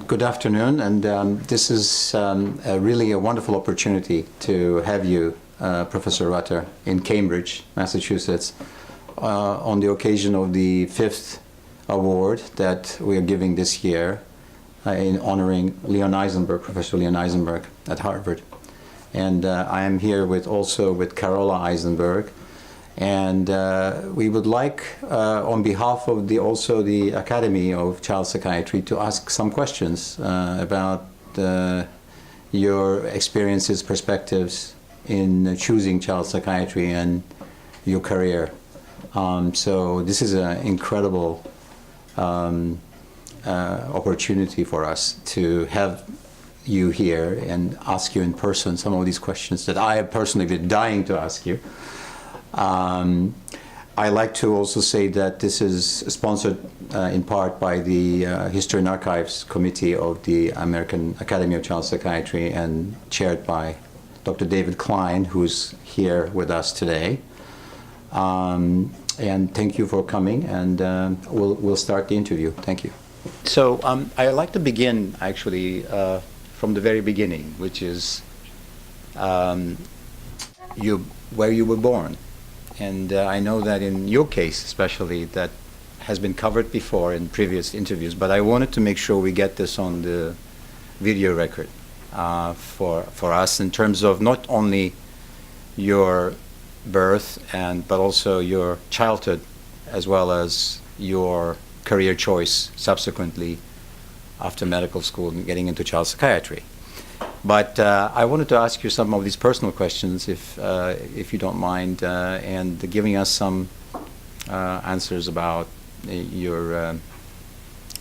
Good afternoon, and this is really a wonderful opportunity to have you, Professor Rutter, in Cambridge, Massachusetts, on the occasion of the 5th award that we are giving this year in honoring Leon Eisenberg, Professor Leon Eisenberg at Harvard. And I am here also with Carola Eisenberg. And we would like, on behalf of also the Academy of Child Psychiatry, to ask some questions about your experiences, perspectives in choosing child psychiatry and your career. So this is an incredible opportunity for us to have you here and ask you in person some of these questions that I have personally been dying to ask you. I like to also say that this is sponsored in part by the History and Archives Committee of the American Academy of Child Psychiatry and chaired by Dr. David Klein, who's here with us today. And thank you for coming, and we'll start the interview. Thank you. So I'd like to begin actually from the very beginning, which is where you were born. And I know that in your case especially, that has been covered before in previous interviews, but I wanted to make sure we get this on the video record for us in terms of not only your birth but also your childhood, as well as your career choice subsequently after medical school and getting into child psychiatry. But I wanted to ask you some of these personal questions, if you don't mind, and giving us some answers about your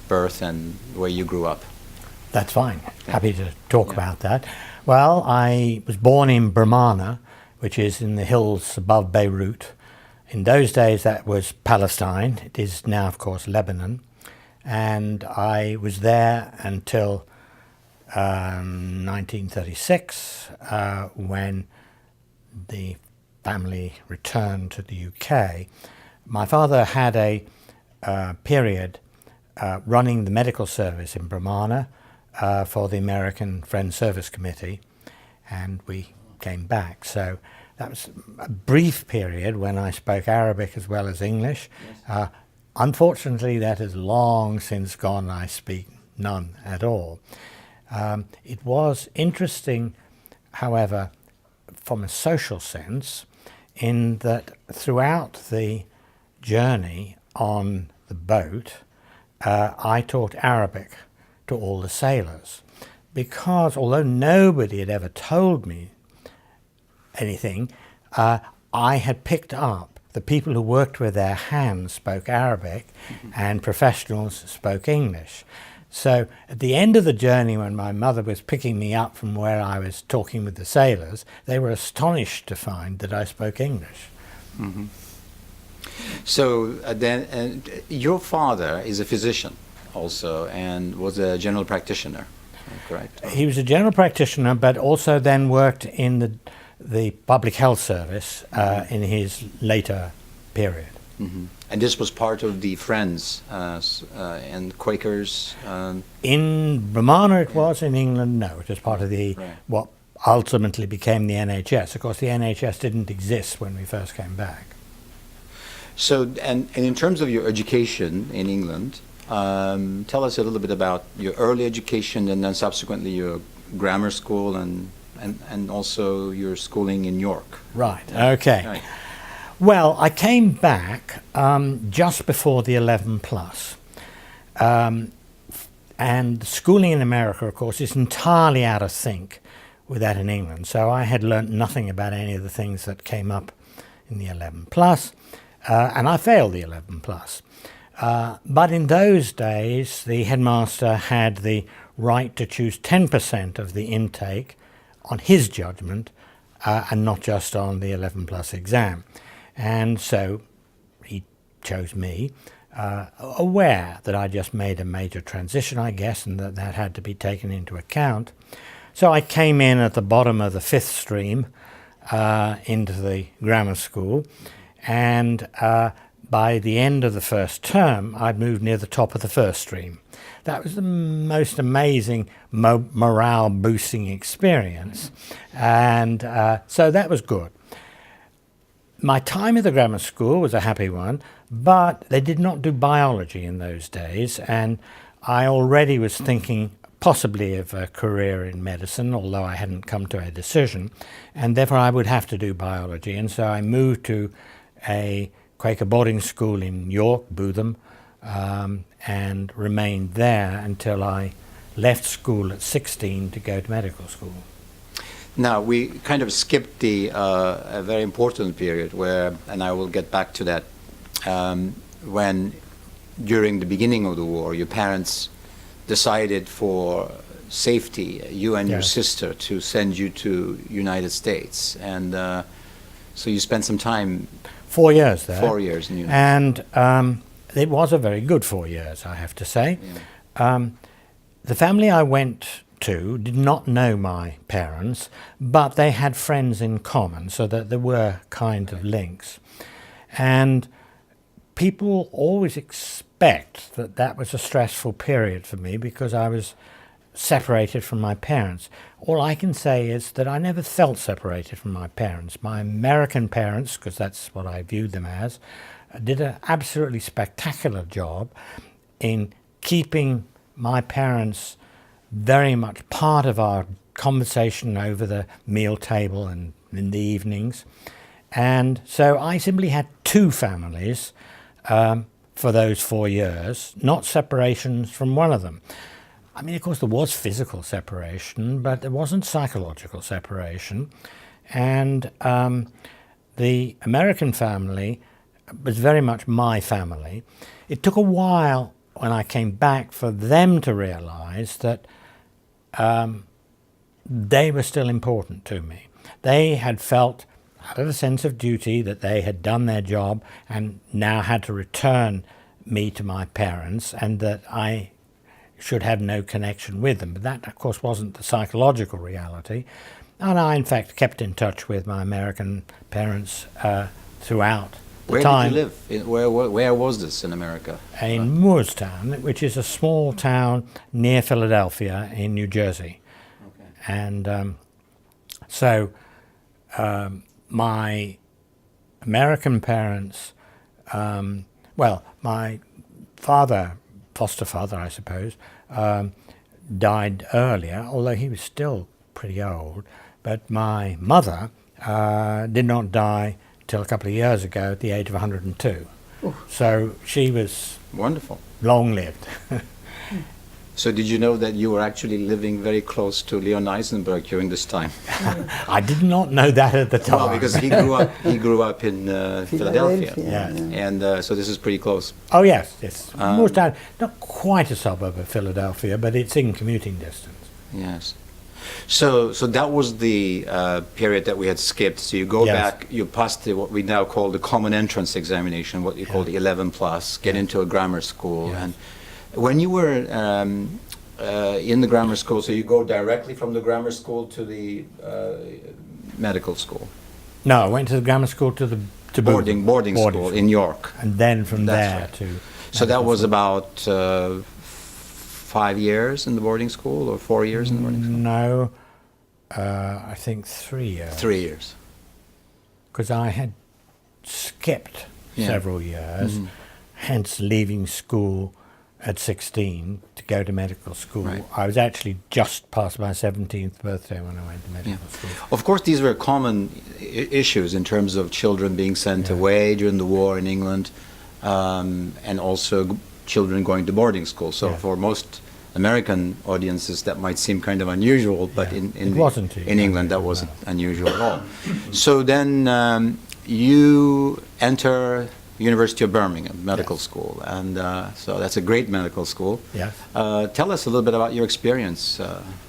birth and where you grew up. That's fine. Yeah. Happy to talk about that. Well, I was born in Brahmana, which is in the hills above Beirut. In those days, that was Palestine. It is now, of course, Lebanon. And I was there until 1936, when the family returned to the UK. My father had a period running the medical service in Brahmana for the American Friends Service Committee, and we came back. So that was a brief period when I spoke Arabic as well as English. Yes. Unfortunately, that has long since gone. I speak none at all. It was interesting, however, from a social sense, in that throughout the journey on the boat, I taught Arabic to all the sailors, because although nobody had ever told me anything, I had picked up the people who worked with their hands spoke Arabic, and professionals spoke English. So at the end of the journey, when my mother was picking me up from where I was talking with the sailors, they were astonished to find that I spoke English. Mm-hmm. So then your father is a physician also and was a general practitioner, correct? He was a general practitioner, but also then worked in the public health service in his later period. Mm-hmm. And this was part of the Friends and Quakers? In Brahmana it was, in England no. It was part of what ultimately became the NHS. Of course the NHS didn't exist when we first came back. So, and in terms of your education in England, tell us a little bit about your early education and then subsequently your grammar school and also your schooling in York. Right, okay. Right. Well, I came back just before the 11 plus. And schooling in America, of course, is entirely out of sync with that in England. So I had learnt nothing about any of the things that came up in the 11 plus, and I failed the 11 plus. But in those days, the headmaster had the right to choose 10% of the intake on his judgment, and not just on the 11 plus exam. And so he chose me, aware that I just made a major transition, I guess, and that had to be taken into account. So I came in at the bottom of the 5th stream into the grammar school, and by the end of the first term, I'd moved near the top of the first stream. That was the most amazing morale-boosting experience, and so that was good. My time at the grammar school was a happy one, but they did not do biology in those days, and I already was thinking possibly of a career in medicine, although I hadn't come to a decision, and therefore I would have to do biology. And so I moved to a Quaker boarding school in York, Bootham, and remained there until I left school at 16 to go to medical school. Now, we kind of skipped a very important period where, and I will get back to that, when during the beginning of the war, your parents decided for safety, you and your sister, to send you to United States. And so you spent some time... 4 years there. 4 years in the United States. And it was a very good 4 years, I have to say. Yeah. The family I went to did not know my parents, but they had friends in common, so that there were kind of links. And people always expect that that was a stressful period for me because I was separated from my parents. All I can say is that I never felt separated from my parents. My American parents, because that's what I viewed them as, did an absolutely spectacular job in keeping my parents very much part of our conversation over the meal table and in the evenings. And so I simply had two families for those 4 years, not separations from one of them. I mean, of course, there was physical separation, but there wasn't psychological separation. And the American family was very much my family. It took a while when I came back for them to realize that they were still important to me. They had felt out of a sense of duty that they had done their job and now had to return me to my parents, and that I should have no connection with them. But that, of course, wasn't the psychological reality. And I, in fact, kept in touch with my American parents throughout the time. Where did you live? Where was this in America? In Moorestown, which is a small town near Philadelphia in New Jersey. Okay. And so my American parents, well, my father, foster father, I suppose, died earlier, although he was still pretty old. But my mother did not die till a couple of years ago at the age of 102. Ooh. So she was wonderful, long-lived. So did you know that you were actually living very close to Leon Eisenberg during this time? I did not know that at the time. Well, because he grew up in Philadelphia. Yeah. And so this is pretty close. Oh yes, yes. Moorestown, not quite a suburb of Philadelphia, but it's in commuting distance. Yes. So that was the period that we had skipped. So you go back, you passed what we now call the common entrance examination, what you call the 11 plus, get into a grammar school. Yes. And when you were in the grammar school, so you go directly from the grammar school to the medical school? No, I went to the grammar school to boarding school in York. And then from there to... So that was about 5 years in the boarding school, or 4 years in the boarding school? No, I think 3 years. 3 years. Because I had skipped several years, hence leaving school at 16 to go to medical school. Right. I was actually just past my 17th birthday when I went to medical school. Of course, these were common issues in terms of children being sent away during the war in England, and also children going to boarding school. So for most American audiences, that might seem kind of unusual, but in England, that wasn't unusual at all. So then you enter University of Birmingham Medical School, and so that's a great medical school. Yes. Tell us a little bit about your experience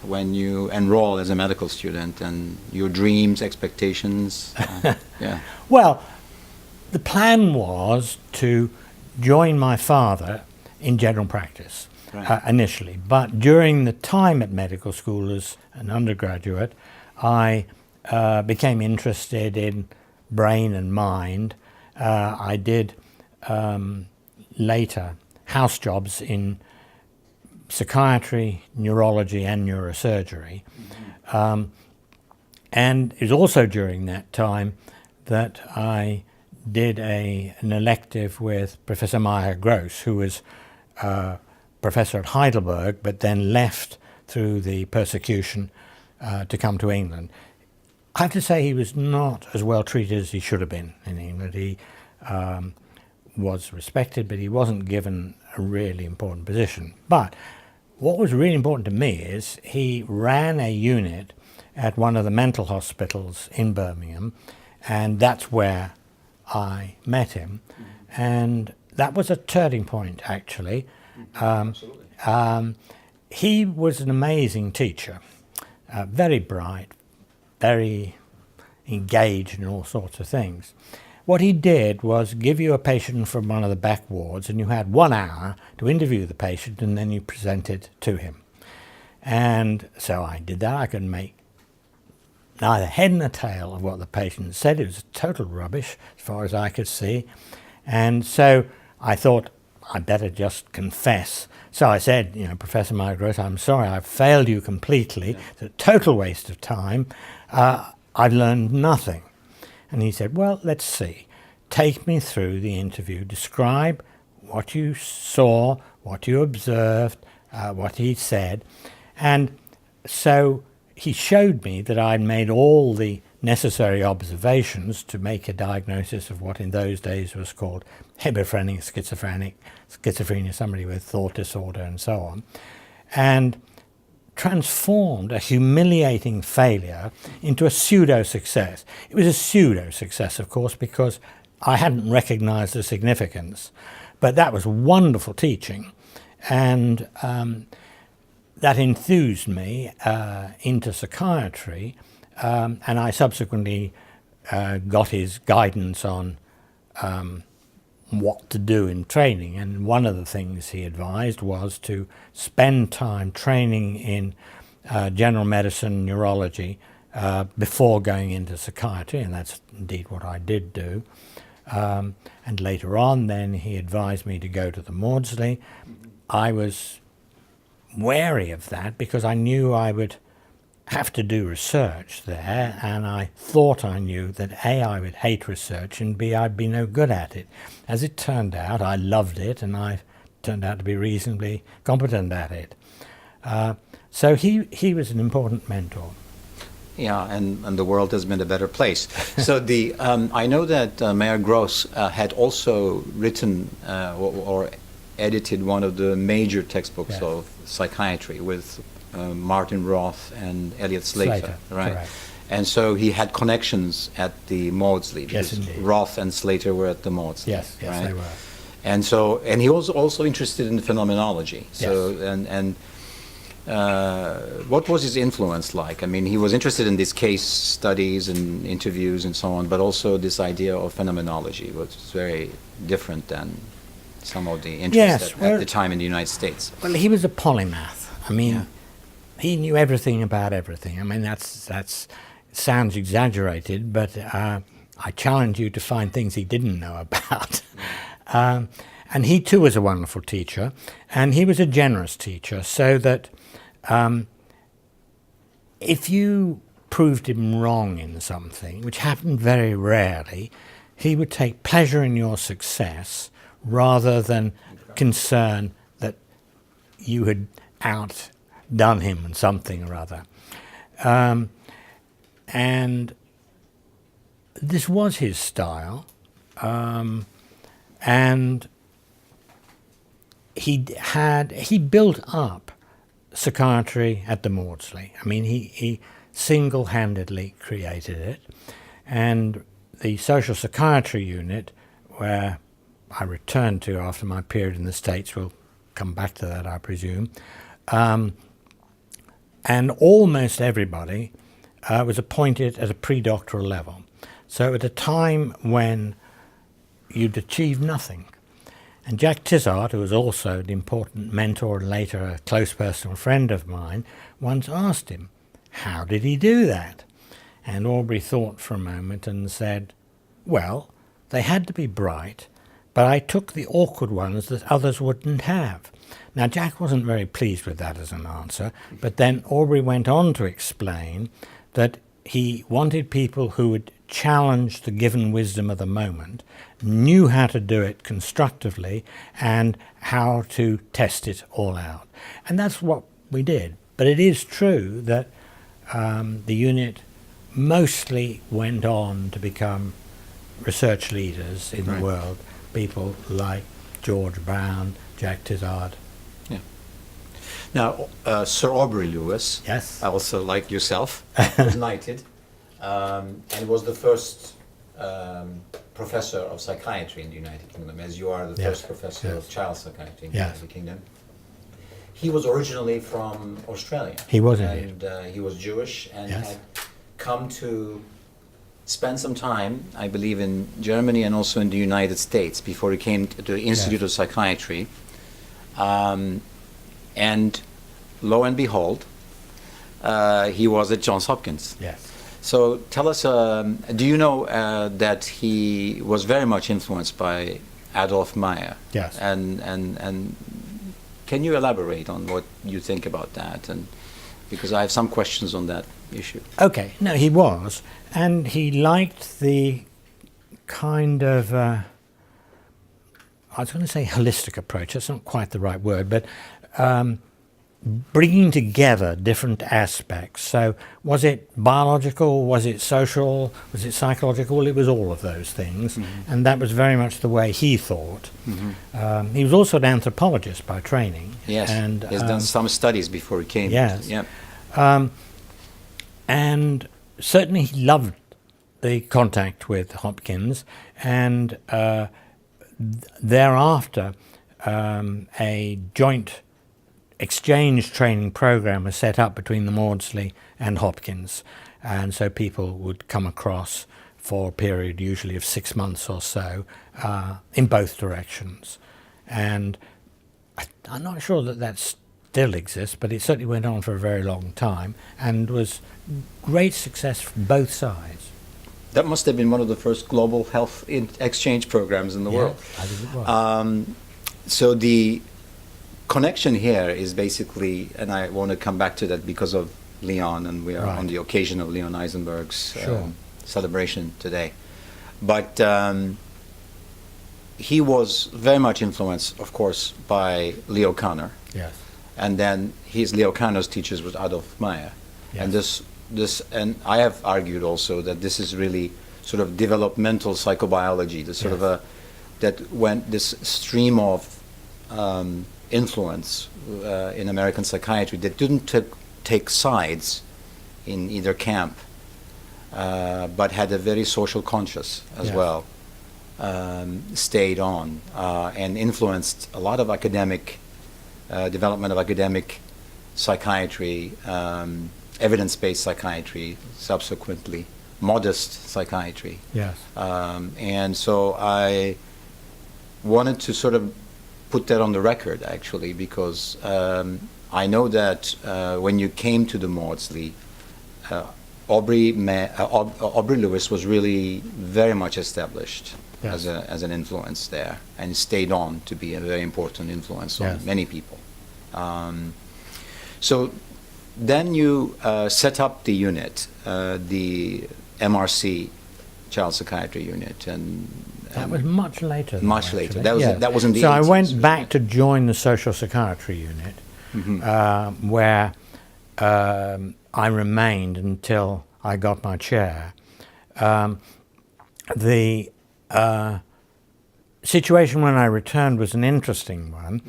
when you enroll as a medical student, and your dreams, expectations. Well, the plan was to join my father in general practice initially, but during the time at medical school as an undergraduate, I became interested in brain and mind. I did later house jobs in psychiatry, neurology and neurosurgery. And it was also during that time that I did an elective with Professor Meyer Gross, who was professor at Heidelberg, but then left through the persecution to come to England. I have to say he was not as well treated as he should have been in England. He was respected, but he wasn't given a really important position. But what was really important to me is he ran a unit at one of the mental hospitals in Birmingham, and that's where I met him. And that was a turning point, actually. He was an amazing teacher, very bright, very engaged in all sorts of things. What he did was give you a patient from one of the back wards, and you had 1 hour to interview the patient, and then you presented to him. And so I did that. I could make neither head nor tail of what the patient said. It was total rubbish as far as I could see. And so I thought I'd better just confess. So I said, you know, Professor Margaret, I'm sorry, I've failed you completely. It's a total waste of time. I've learned nothing. And he said, well, let's see. Take me through the interview. Describe what you saw, what you observed, what he said. And so he showed me that I'd made all the necessary observations to make a diagnosis of what in those days was called hebephrenic schizophrenia, somebody with thought disorder and so on, and transformed a humiliating failure into a pseudo-success. It was a pseudo-success, of course, because I hadn't recognized the significance, but that was wonderful teaching, and that enthused me into psychiatry, and I subsequently got his guidance on what to do in training. And one of the things he advised was to spend time training in general medicine, neurology, before going into psychiatry, and that's indeed what I did do. And later on then he advised me to go to the Maudsley. I was wary of that because I knew I would have to do research there, and I thought I knew that A, I would hate research, and B, I'd be no good at it. As it turned out, I loved it, and I turned out to be reasonably competent at it. So he was an important mentor. Yeah, and the world has been a better place. So I know that Mayor Gross had also written or edited one of the major textbooks Yes. of psychiatry with Martin Roth and Elliot Slater, right? Correct. And so he had connections at the Maudsley. Yes, because indeed. Roth and Slater were at the Maudsley. Yes, right? they were. And he was also interested in phenomenology. So Yes. What was his influence like? I mean, he was interested in these case studies and interviews and so on, but also this idea of phenomenology was very different than some of the interests at the time in the United States. Well, he was a polymath. I mean, he knew everything about everything. I mean, that sounds exaggerated, but I challenge you to find things he didn't know about. And he too was a wonderful teacher, and he was a generous teacher, so that if you proved him wrong in something, which happened very rarely, he would take pleasure in your success rather than concern that you had outdone him in something or other. And this was his style, and he built up psychiatry at the Maudsley. I mean, he single-handedly created it, and the social psychiatry unit, where I returned to after my period in the States, we'll come back to that, I presume, and almost everybody was appointed at a pre-doctoral level. So at a time when you'd achieved nothing. And Jack Tizard, who was also an important mentor and later a close personal friend of mine, once asked him, how did he do that? And Aubrey thought for a moment and said, well, they had to be bright, but I took the awkward ones that others wouldn't have. Now, Jack wasn't very pleased with that as an answer, but then Aubrey went on to explain that he wanted people who would challenge the given wisdom of the moment, knew how to do it constructively, and how to test it all out. And that's what we did. But it is true that the unit mostly went on to become research leaders in the world, people like George Brown, Jack Tizard. Yeah. Now, Sir Aubrey Lewis, Yes. also like yourself, was knighted, and was the first professor of psychiatry in the United Kingdom, as you are the first professor of child psychiatry in the United Kingdom. He was originally from Australia. He was indeed. And he was Jewish and had come to spend some time, I believe, in Germany and also in the United States before he came to the Institute of Psychiatry. And lo and behold, he was at Johns Hopkins. Yes. So tell us, do you know that he was very much influenced by Adolf Meyer? Yes. And can you elaborate on what you think about that? And because I have some questions on that issue. Okay, no, he was, and he liked the kind of, I was going to say holistic approach, that's not quite the right word, but bringing together different aspects. So was it biological, was it social, was it psychological? Well, it was all of those things, and that was very much the way he thought. He was also an anthropologist by training. Yes, and he's done some studies before he came. Yes. Yep. And certainly he loved the contact with Hopkins, and thereafter a joint exchange training program was set up between the Maudsley and Hopkins, and so people would come across for a period usually of 6 months or so in both directions. And I'm not sure that that still exists, but it certainly went on for a very long time and was great success from both sides. That must have been one of the first global health exchange programs in the world. I think it was. So the connection here is basically, and I want to come back to that because of Leon, and we are on the occasion of Leon Eisenberg's celebration today. But he was very much influenced, of course, by Leo Kanner. Yes. And then Leo Kanner's teachers was Adolf Meyer. Yes. And this, and I have argued also that this is really sort of developmental psychobiology, the sort of that went this stream of influence in American psychiatry that didn't take sides in either camp, but had a very social conscious as well, stayed on and influenced a lot of academic development of academic psychiatry, evidence-based psychiatry, subsequently modest psychiatry. Yes. And so I wanted to sort of put that on the record, actually, because I know that when you came to the Maudsley, Aubrey Lewis was really very much established as an influence there, and stayed on to be a very important influence on many people. So then you set up the unit, the MRC Child Psychiatry Unit, and that was much later. Much later. That was in the 80s. So I went back to join the Social Psychiatry Unit, where I remained until I got my chair. The situation when I returned was an interesting one.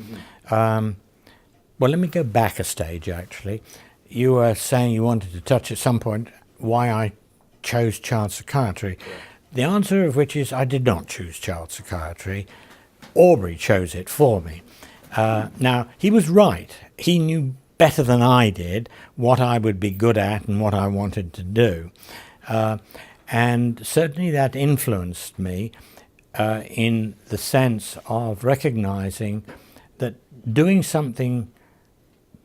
Well, let me go back a stage, actually. You were saying you wanted to touch at some point why I chose child psychiatry. The answer of which is I did not choose child psychiatry. Aubrey chose it for me. Now, he was right. He knew better than I did what I would be good at and what I wanted to do. And certainly that influenced me in the sense of recognizing that doing something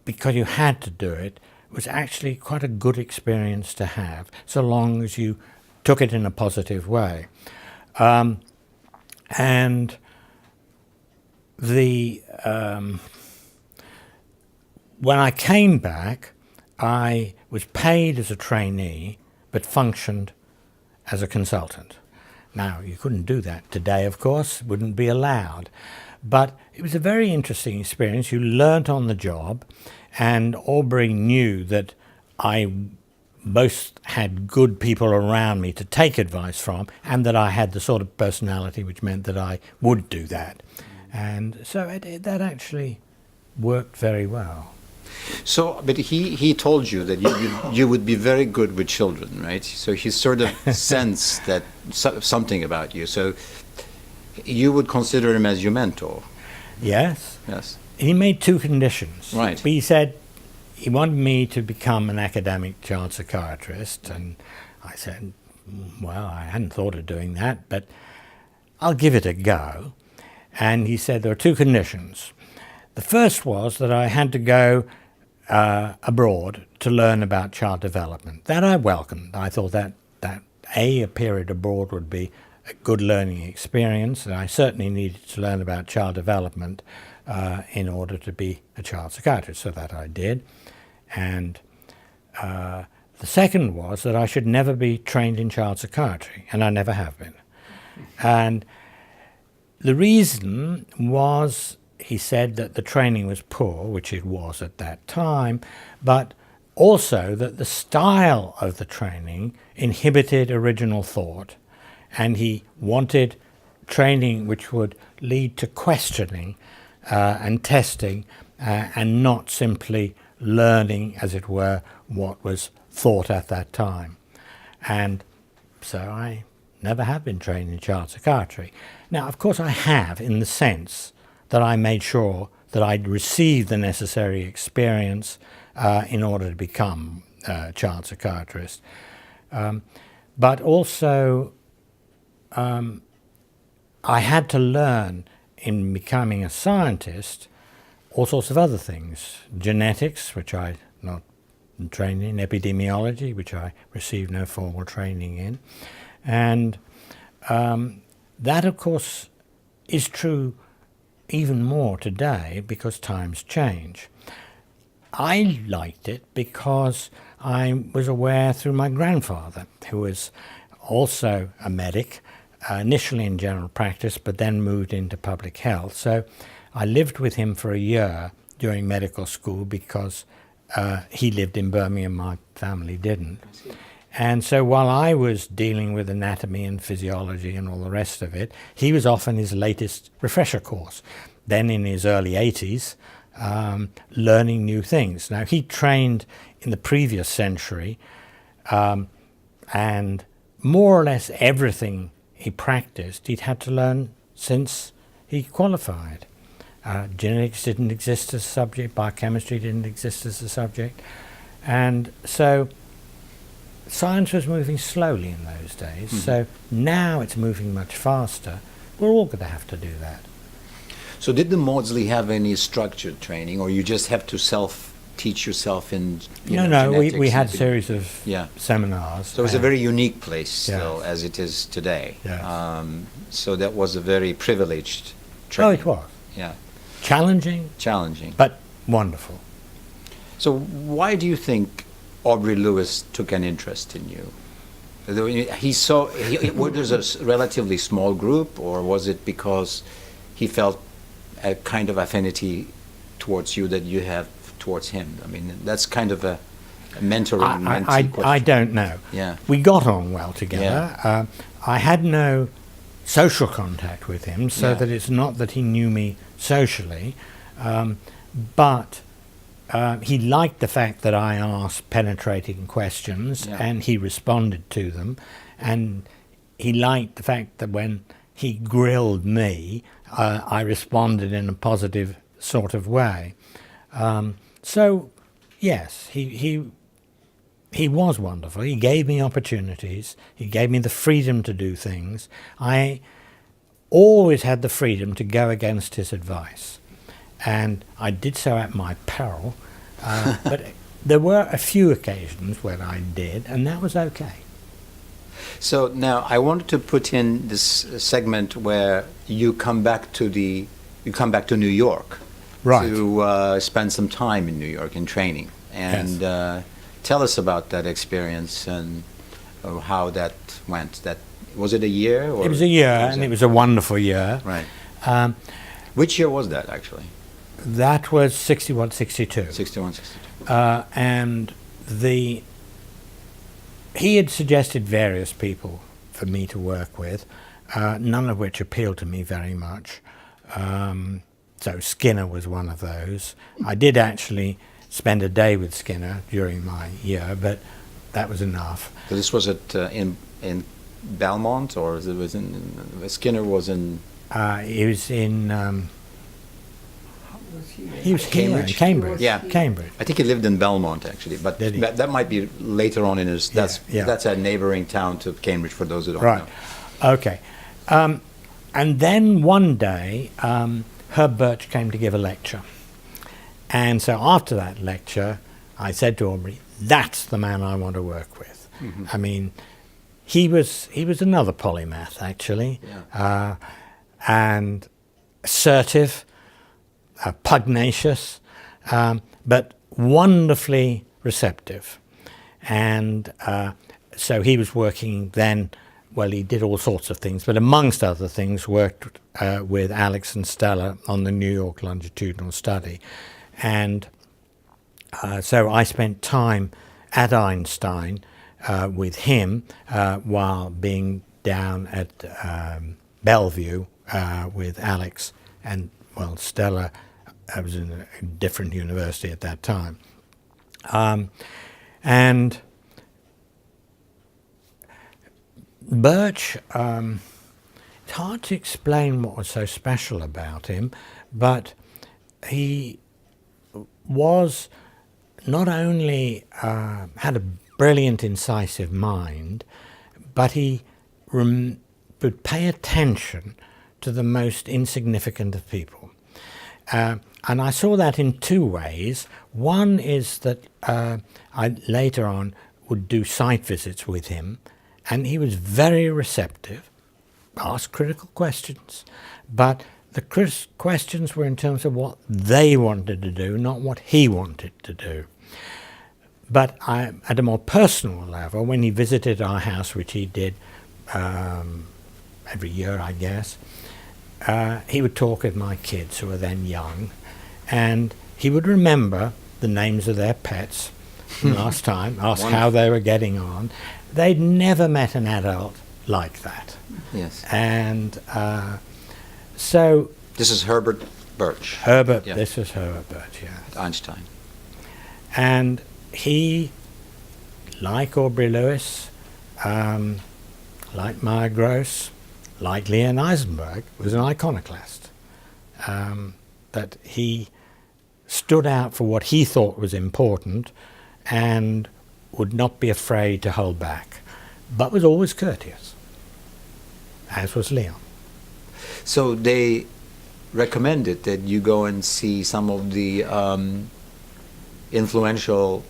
because you had to do it was actually quite a good experience to have, so long as you took it in a positive way. And the when I came back, I was paid as a trainee, but functioned as a consultant. Now, you couldn't do that today, of course, wouldn't be allowed. But it was a very interesting experience. You learnt on the job, and Aubrey knew that I both had good people around me to take advice from, and that I had the sort of personality which meant that I would do that. And so that actually worked very well. So, but he told you that you would be very good with children, right? So he sort of sensed that something about you. So you would consider him as your mentor. Yes. Yes. He made two conditions. Right. He said he wanted me to become an academic child psychiatrist, and I said, well, I hadn't thought of doing that, but I'll give it a go. And he said there were two conditions. The first was that I had to go abroad to learn about child development. That I welcomed. I thought that a period abroad would be a good learning experience, and I certainly needed to learn about child development in order to be a child psychiatrist, so that I did. And the second was that I should never be trained in child psychiatry, and I never have been. And the reason was, he said, that the training was poor, which it was at that time, but also that the style of the training inhibited original thought, and he wanted training which would lead to questioning and testing and not simply learning, as it were, what was thought at that time. And so I never have been trained in child psychiatry. Now, of course, I have, in the sense that I made sure that I'd received the necessary experience in order to become a child psychiatrist. But also, I had to learn in becoming a scientist all sorts of other things. Genetics, which I not trained in, epidemiology, which I received no formal training in. And that, of course, is true even more today because times change. I liked it because I was aware through my grandfather, who was also a medic, initially in general practice, but then moved into public health. So I lived with him for a year during medical school because he lived in Birmingham, my family didn't. And so while I was dealing with anatomy and physiology and all the rest of it, he was off on his latest refresher course, then in his early 80s, learning new things. Now, he trained in the previous century, and more or less everything he practiced, he'd had to learn since he qualified. Genetics didn't exist as a subject, biochemistry didn't exist as a subject, and so science was moving slowly in those days. Mm-hmm. So now it's moving much faster. We're all going to have to do that. So did the Maudsley have any structured training, or you just have to self-teach yourself in genetics? We had a series of seminars. So it was a very unique place still, as it is today. Yes. So that was a very privileged training. Oh, it was. Yeah. Challenging, but wonderful. So why do you think Aubrey Lewis took an interest in you? He saw, was there a relatively small group, or was it because he felt a kind of affinity towards you that you have towards him? I mean, that's kind of a mentoring-mentee question. I don't know. Yeah. We got on well together. Yeah. I had no social contact with him, so that it's not that he knew me socially, but he liked the fact that I asked penetrating questions and he responded to them, and he liked the fact that when he grilled me, I responded in a positive sort of way. So, yes, he was wonderful. He gave me opportunities. He gave me the freedom to do things. I always had the freedom to go against his advice, and I did so at my peril. But there were a few occasions when I did, and that was okay. So now I wanted to put in this segment where you come back to the you come back to New York Right. to spend some time in New York in training. And tell us about that experience and how that went. Was it a year? Or It was a year, and it was a wonderful year. Right. Um, Which year was that, actually? that was 61, 62. 61, 62. And he had suggested various people for me to work with, none of which appealed to me very much. So Skinner was one of those. I did actually spend a day with Skinner during my year, but that was enough. So this was in Belmont, or it was Skinner was in... He was in... he was Cambridge? here in Cambridge. Yeah. Cambridge. I think he lived in Belmont, actually, but Did he? that might be later on in his... That's a neighboring town to Cambridge, for those who don't Right. know. Okay. And then one day, Herb Birch came to give a lecture. And so after that lecture, I said to Aubrey, that's the man I want to work with. Mm-hmm. I mean, he was another polymath, actually, and assertive, pugnacious, but wonderfully receptive. And so he was working then, well, he did all sorts of things, but amongst other things worked with Alex and Stella on the New York longitudinal study. And so I spent time at Einstein with him while being down at Bellevue with Alex and, well, Stella. I was in a different university at that time. And Birch, it's hard to explain what was so special about him, but he was not only had a brilliant, incisive mind, but he would pay attention to the most insignificant of people. And I saw that in two ways. One is that I later on would do site visits with him, and he was very receptive, asked critical questions, but the questions were in terms of what they wanted to do, not what he wanted to do. But at a more personal level, when he visited our house, which he did every year, I guess, he would talk with my kids, who were then young, and he would remember the names of their pets from last time, ask how they were getting on. They'd never met an adult like that. Yes. And so... This is Herbert Birch. Herbert, Yeah. this was Herbert Birch, yeah. Einstein. And he, like Aubrey Lewis, like Maya Gross, like Leon Eisenberg, was an iconoclast. That he stood out for what he thought was important and would not be afraid to hold back, but was always courteous, as was Leon. So they recommended that you go and see some of the influential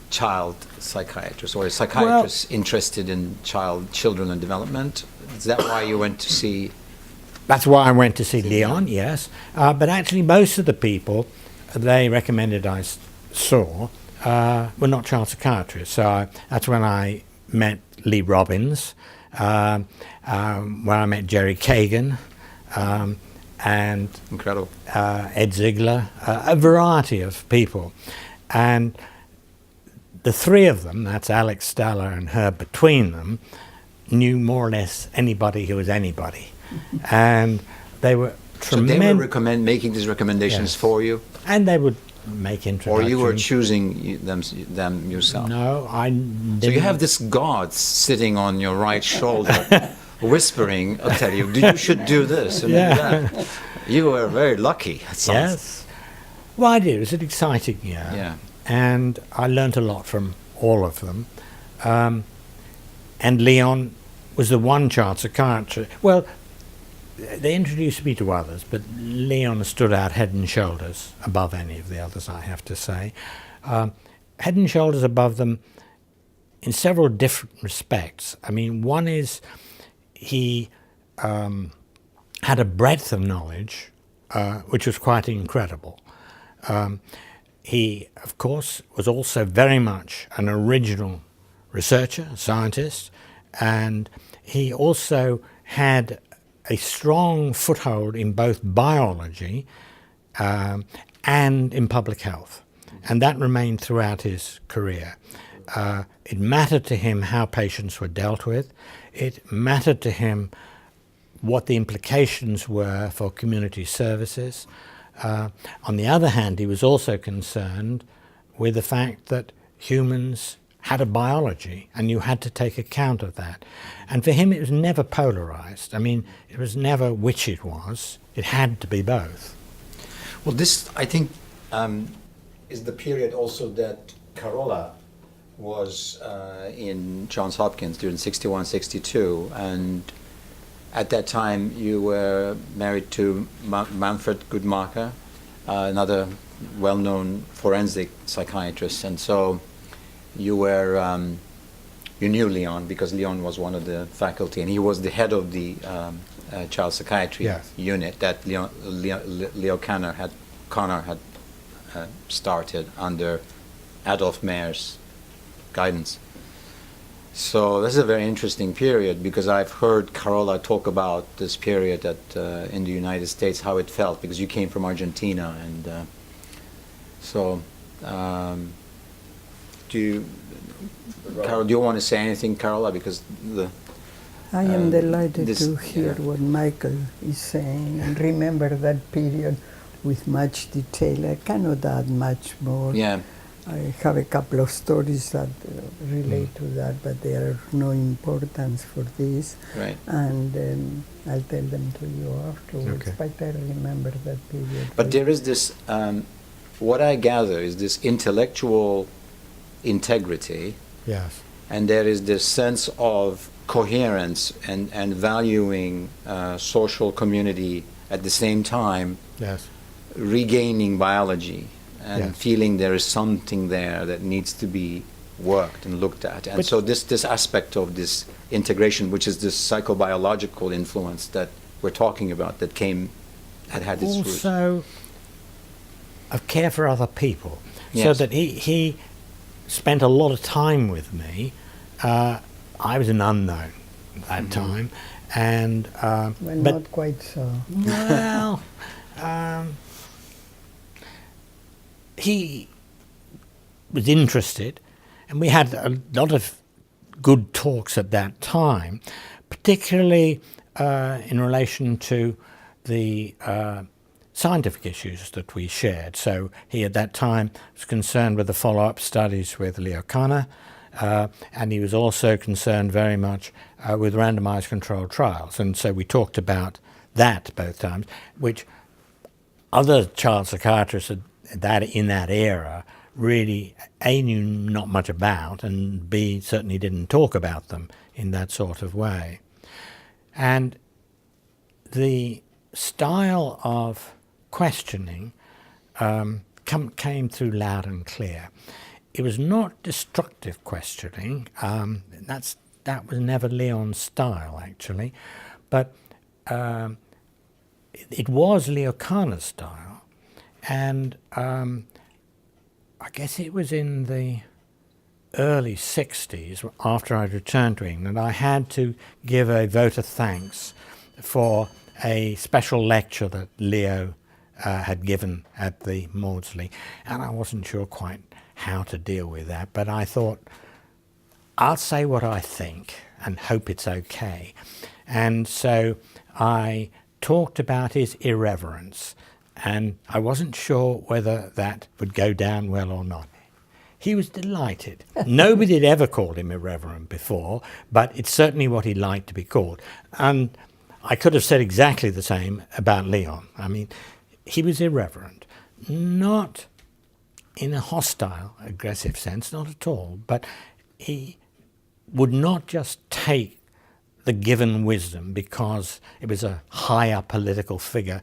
child psychiatrists, or psychiatrists interested in children and development. Is that why you went to see? That's why I went to see Leon, yes. But actually most of the people they recommended I saw were not child psychiatrists. So that's when I met Lee Robbins, when I met Jerry Kagan, and Incredible. Ed Ziegler, a variety of people. And the three of them, that's Alex, Stella and Herb, between them, knew more or less anybody who was anybody. And they were tremendous. So they were making these recommendations for you? And they would make introductions. Or you were choosing them yourself? No, I didn't. So you have this God sitting on your right shoulder, whispering, I'll tell you, you should do this and do that. You were very lucky. Yes. Well, I did. It was an exciting year. Yeah. And I learnt a lot from all of them. And Leon was the one child psychiatrist. Well, they introduced me to others, but Leon stood out head and shoulders above any of the others, I have to say. Head and shoulders above them in several different respects. I mean, one is he had a breadth of knowledge which was quite incredible. He, of course, was also very much an original researcher, scientist, and he also had a strong foothold in both biology and in public health, and that remained throughout his career. It mattered to him how patients were dealt with. It mattered to him what the implications were for community services. On the other hand, he was also concerned with the fact that humans had a biology and you had to take account of that. And for him it was never polarized. I mean, it was never which it was. It had to be both. Well, this, I think, is the period also that Carola was in Johns Hopkins during 61, 62, and at that time you were married to Manfred Goodmacher, another well-known forensic psychiatrist, and so you knew Leon because Leon was one of the faculty, and he was the head of the child psychiatry unit that Leo Kanner had started under Adolf Mehr's guidance. So this is a very interesting period because I've heard Carola talk about this period in the United States, how it felt, because you came from Argentina, and Carol, do you want to say anything, Carola? Because I am delighted to hear what Michael is saying and remember that period with much detail. I cannot add much more. Yeah. I have a couple of stories that relate to that, but they are of no importance for this. Right. And I'll tell them to you afterwards, Okay. but I remember that period. But there is this, what I gather is this intellectual integrity, Yes. and there is this sense of coherence and valuing social community at the same time, Yes. regaining biology and Yes. feeling there is something there that needs to be worked and looked at. And But so this aspect of this integration, which is this psychobiological influence that we're talking about, that had its roots. Also of care for other people. So Yes. that he spent a lot of time with me. I was an unknown at that time, and Well, but not quite so. well, he was interested, and we had a lot of good talks at that time, particularly in relation to the scientific issues that we shared. So he at that time was concerned with the follow-up studies with Leo Kanner, and he was also concerned very much with randomized controlled trials. And so we talked about that both times, which other child psychiatrists in that era really, A, knew not much about, and B, certainly didn't talk about them in that sort of way. And the style of questioning came through loud and clear. It was not destructive questioning. That was never Leon's style, actually, but it was Leo Kanner's style, and I guess it was in the early 60s, after I'd returned to England, I had to give a vote of thanks for a special lecture that Leo had given at the Maudsley, and I wasn't sure quite how to deal with that, but I thought, I'll say what I think and hope it's okay. And so I talked about his irreverence, and I wasn't sure whether that would go down well or not. He was delighted. Nobody had ever called him irreverent before, but it's certainly what he liked to be called. And I could have said exactly the same about Leon. I mean, he was irreverent, not in a hostile, aggressive sense, not at all, but he would not just take the given wisdom because it was a higher political figure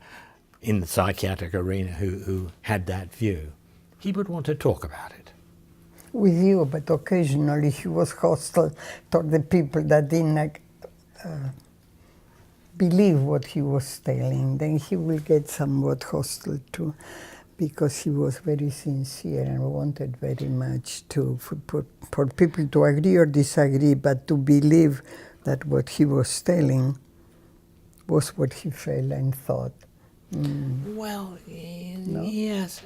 in the psychiatric arena who had that view. He would want to talk about it. With you, but occasionally he was hostile toward the people that believe what he was telling, then he will get somewhat hostile too, because he was very sincere and wanted very much for people to agree or disagree, but to believe that what he was telling was what he felt and thought. Well, yes.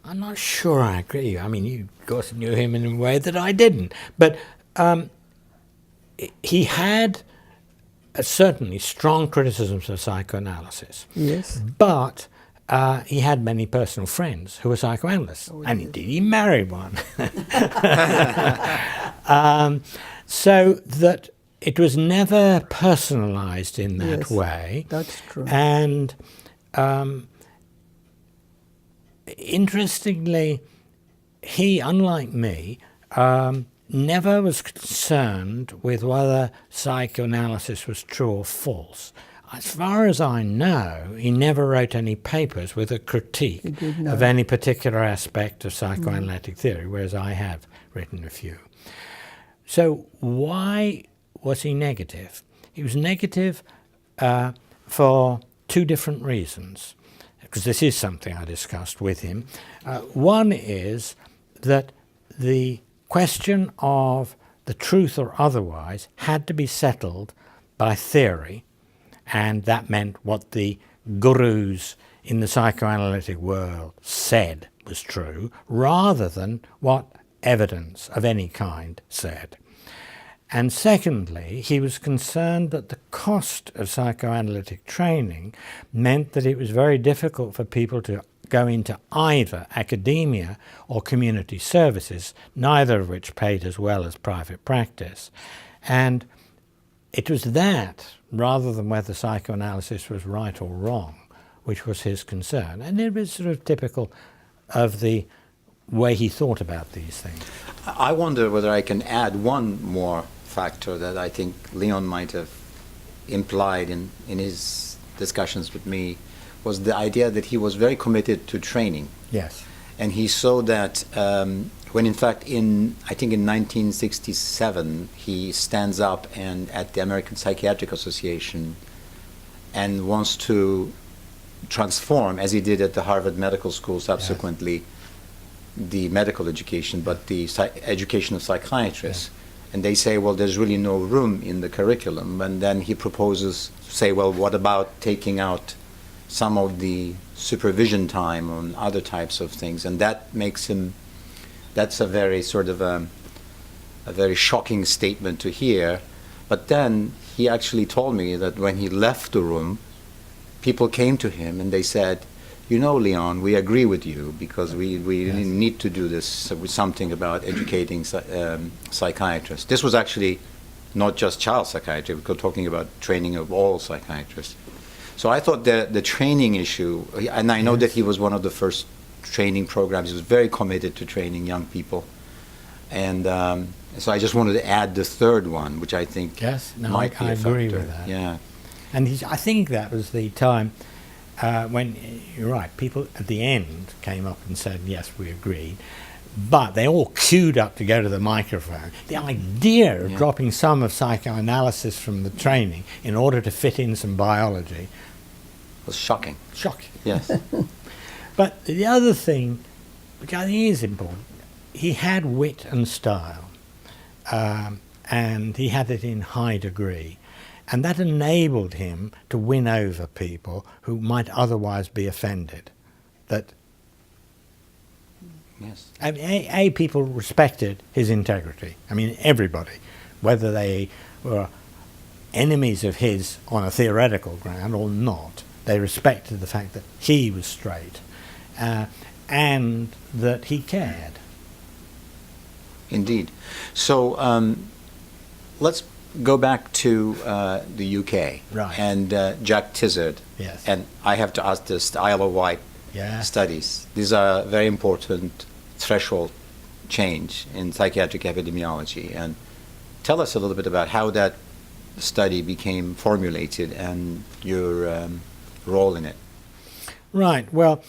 I'm not sure I agree. I mean, you of course knew him in a way that I didn't. But he had certainly strong criticisms of psychoanalysis. Yes. But he had many personal friends who were psychoanalysts, and indeed he married one. So that it was never personalized in that way. That's true. And interestingly, he, unlike me, never was concerned with whether psychoanalysis was true or false. As far as I know, he never wrote any papers with a critique of any particular aspect of psychoanalytic theory, whereas I have written a few. So why was he negative? He was negative for two different reasons, because this is something I discussed with him. One is that the question of the truth or otherwise had to be settled by theory, and that meant what the gurus in the psychoanalytic world said was true, rather than what evidence of any kind said. And secondly, he was concerned that the cost of psychoanalytic training meant that it was very difficult for people to go into either academia or community services, neither of which paid as well as private practice. And it was that, rather than whether psychoanalysis was right or wrong, which was his concern. And it was sort of typical of the way he thought about these things. I wonder whether I can add one more factor that I think Leon might have implied in his discussions with me, was the idea that he was very committed to training. Yes. And he saw that when in fact I think in 1967 he stands up and at the American Psychiatric Association and wants to transform, as he did at the Harvard Medical School subsequently, the medical education, but the education of psychiatrists. Yeah. And they say, well, there's really no room in the curriculum. And then he proposes, say, well, what about taking out some of the supervision time on other types of things? And that makes him, that's a very sort of a very shocking statement to hear. But then he actually told me that when he left the room, people came to him and they said, you know, Leon, we agree with you because we need to do this with something about educating psychiatrists. This was actually not just child psychiatry, we're talking about training of all psychiatrists. So I thought the training issue, and I know that he was one of the first training programs, he was very committed to training young people. And so I just wanted to add the third one, which I think might be a factor. I agree with that. Yeah. And I think that was the time when, you're right, people at the end came up and said, yes, we agreed, but they all queued up to go to the microphone. The idea of dropping some of psychoanalysis from the training in order to fit in some biology was shocking. Shocking. Yes. But the other thing, which I think is important, he had wit and style, and he had it in high degree. And that enabled him to win over people who might otherwise be offended. That I mean, people respected his integrity. I mean, everybody, whether they were enemies of his on a theoretical ground or not, they respected the fact that he was straight and that he cared. Indeed. So let's go back to the UK, right. And Jack Tizard. Yes. And I have to ask this, the Isle of Wight studies. These are very important threshold change in psychiatric epidemiology. And tell us a little bit about how that study became formulated and your role in it. Right. Well,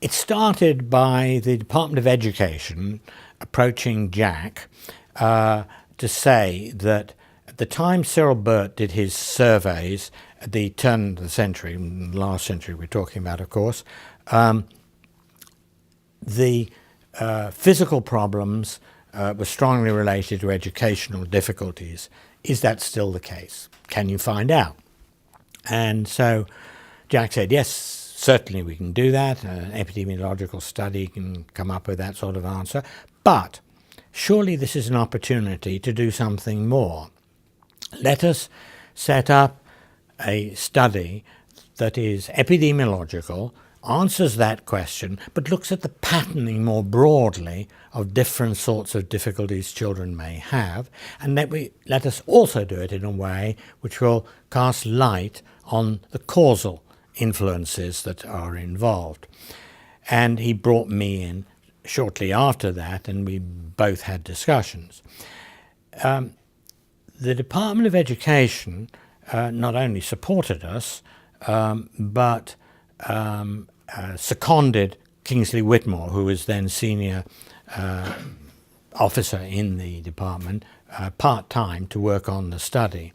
it started by the Department of Education approaching Jack to say that the time Cyril Burt did his surveys at the turn of the century, last century we're talking about, of course, the physical problems were strongly related to educational difficulties. Is that still the case? Can you find out? And so Jack said, yes, certainly we can do that. An epidemiological study can come up with that sort of answer. But surely this is an opportunity to do something more. Let us set up a study that is epidemiological, answers that question, but looks at the patterning more broadly of different sorts of difficulties children may have, and let us also do it in a way which will cast light on the causal influences that are involved. And he brought me in shortly after that, and we both had discussions. The Department of Education not only supported us, but seconded Kingsley Whitmore, who was then senior officer in the department, part-time to work on the study.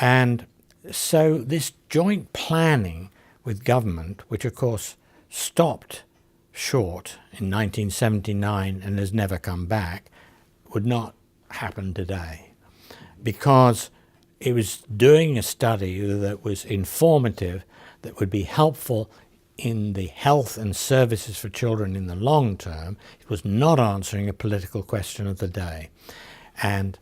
And so this joint planning with government, which of course stopped short in 1979 and has never come back, would not happen today, because it was doing a study that was informative, that would be helpful in the health and services for children in the long term. It was not answering a political question of the day. And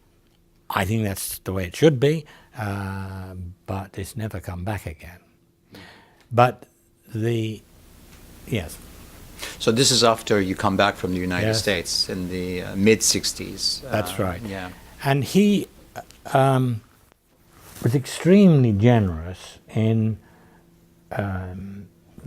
I think that's the way it should be, but it's never come back again. But yes. So this is after you come back from the United States in the mid-60s. That's right. Yeah. And he was extremely generous in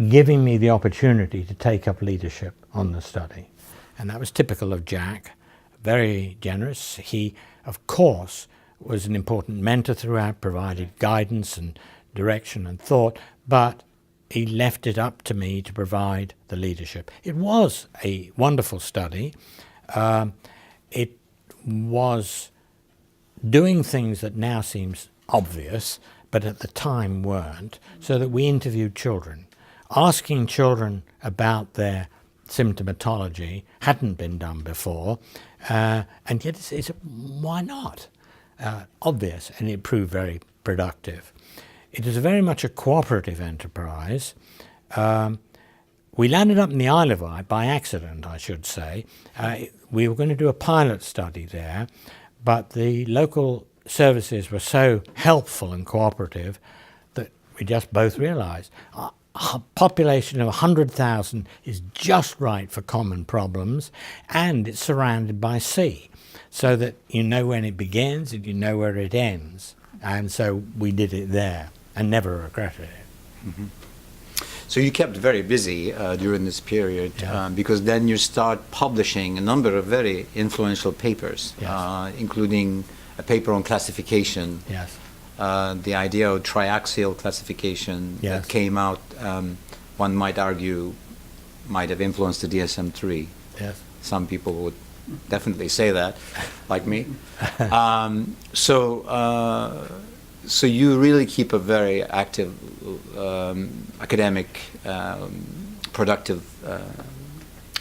giving me the opportunity to take up leadership on the study. And that was typical of Jack, very generous. He, of course, was an important mentor throughout, provided guidance and direction and thought, but he left it up to me to provide the leadership. It was a wonderful study. It was doing things that now seems obvious, but at the time weren't, so that we interviewed children. Asking children about their symptomatology hadn't been done before, and yet it's why not? Obvious, and it proved very productive. It was very much a cooperative enterprise. We landed up in the Isle of Wight by accident, I should say. We were going to do a pilot study there, but the local services were so helpful and cooperative that we just both realized a population of 100,000 is just right for common problems, and it's surrounded by sea, so that you know when it begins and you know where it ends. And so we did it there and never regretted it. Mm-hmm. So you kept very busy during this period, because then you start publishing a number of very influential papers, including a paper on classification. Yes. The idea of triaxial classification that came out, one might argue, might have influenced the DSM-3. Yes. Some people would definitely say that, like me. So you really keep a very active, academic, productive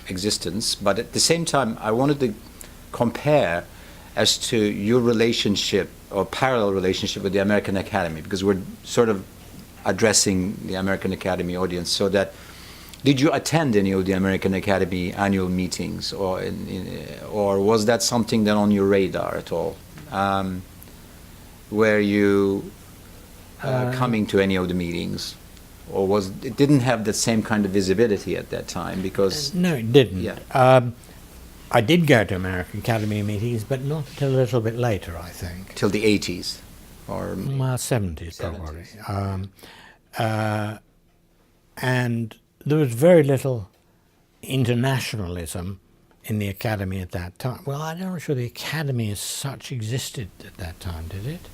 existence. But at the same time, I wanted to compare as to your relationship or parallel relationship with the American Academy, because we're sort of addressing the American Academy audience. So that, did you attend any of the American Academy annual meetings, or was that something that on your radar at all? Were you coming to any of the meetings, or it didn't have the same kind of visibility at that time? Because no, it didn't. Yeah. I did go to American Academy meetings, but not until a little bit later, I think. Till the 80s? Or 70s, probably. And there was very little internationalism in the Academy at that time. Well, I'm not sure the Academy as such existed at that time, did it?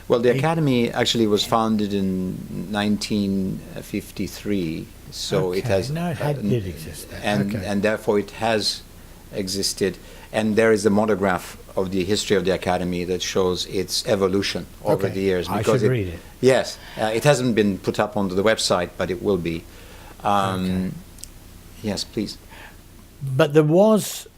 Well, the Academy actually was founded in 1953, so it has... No, it did exist then. And therefore it has existed. And there is a monograph of the history of the Academy that shows its evolution over Okay. the years. I should read it. Yes. It hasn't been put up onto the website, but it will be. Okay. Yes, please. But there was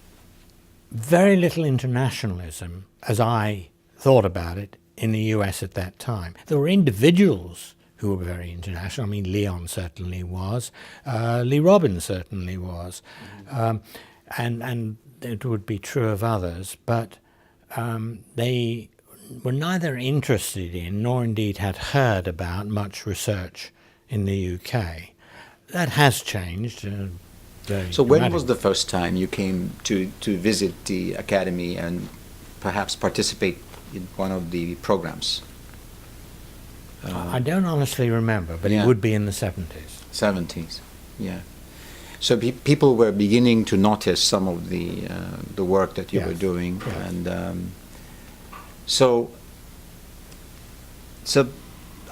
very little internationalism, as I thought about it, in the US at that time. There were individuals who were very international. I mean, Leon certainly was. Lee Robbins certainly was. And it would be true of others. But they were neither interested in nor indeed had heard about much research in the UK. That has changed. Very So when was dramatically. the first time you came to visit the Academy and perhaps participate in one of the programs? I don't honestly remember, but Yeah. it would be in the 70s. 70s, yeah. So people were beginning to notice some of the work that you Yes, were doing, yes. and so